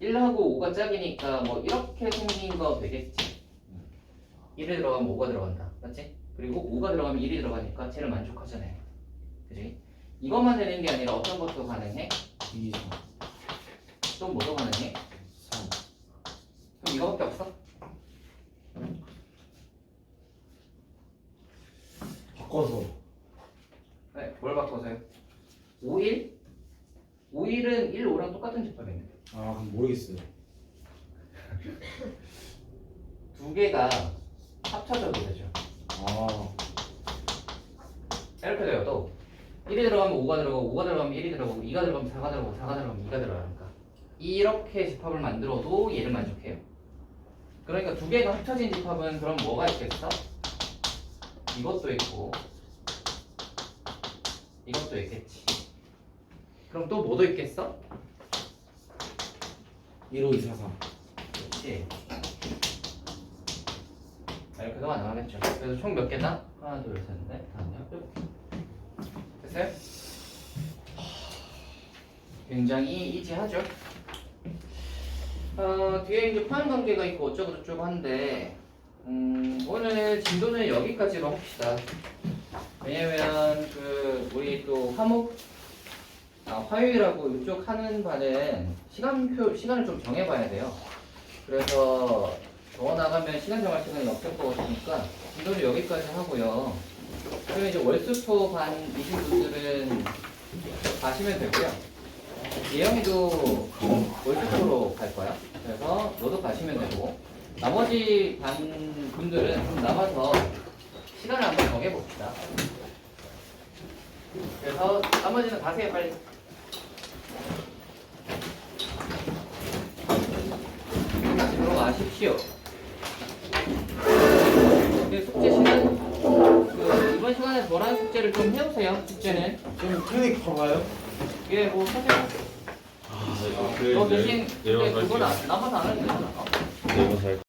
[SPEAKER 2] 1하고 5가 짝이니까 뭐 이렇게 생긴 거 되겠지. 1에 들어가면 5가 들어간다. 맞지? 그리고 5가 들어가면 1이 들어가니까 쟤를 만족하잖아요. 그지? 이것만 되는 게 아니라 어떤 것도 가능해?
[SPEAKER 4] 2, 3,
[SPEAKER 2] 또 뭐도 가능해?
[SPEAKER 4] 3.
[SPEAKER 2] 그럼 이거밖에 없어?
[SPEAKER 4] 바꿔서
[SPEAKER 2] 네, 뭘 바꿔서요? 5, 1? 1은 1, 5랑 똑같은 집합인데
[SPEAKER 4] 아 그럼 모르겠어요.
[SPEAKER 2] 두 개가 합쳐져도 되죠.
[SPEAKER 4] 아
[SPEAKER 2] 이렇게 되어도 1이 들어가면 5가 들어가고 5가 들어가면 1이 들어가고 2가 들어가면 4가 들어가고 4가 들어가면 2가 들어가니까 이렇게 집합을 만들어도 얘를 만족해요. 그러니까 두 개가 합쳐진 집합은 그럼 뭐가 있겠어? 이것도 있고 이것도 있겠지. 그럼 또 뭐도 있겠어?
[SPEAKER 4] 1, 5, 2, 4, 3.
[SPEAKER 2] 그렇지. 이렇게도 가능하겠죠. 그래서 총 몇 개다? 하나, 둘, 셋, 넷, 다섯, 여섯, 됐어요? 굉장히 이지하죠. 뒤에 이제 포함 관계가 있고 어쩌고 저쩌고 한데 오늘 진도는 여기까지로 합시다. 왜냐면 그 우리 또 화목 화요일하고 이쪽 하는 반은 시간을 좀 정해봐야 돼요. 그래서 더 나가면 시간 정할 시간이 없을 것 같으니까 진도는 여기까지 하고요. 그러면 이제 월수토 반이신 분들은 가시면 되고요. 예영이도 월수토로 갈 거야. 그래서 너도 가시면 되고 나머지 반 분들은 좀 남아서 시간을 한번 정해봅시다. 그래서 나머지는 가세요 빨리. 다시 들어가십시오. 숙제 시간 이번 시간에 뭐라는 숙제를 좀 해오세요. 숙제는
[SPEAKER 4] 좀 클릭 가봐요.
[SPEAKER 2] 예, 뭐 하세요. 너 대신 근데 그건 남아서 안 해도 되잖아.
[SPEAKER 1] 네모사 할까?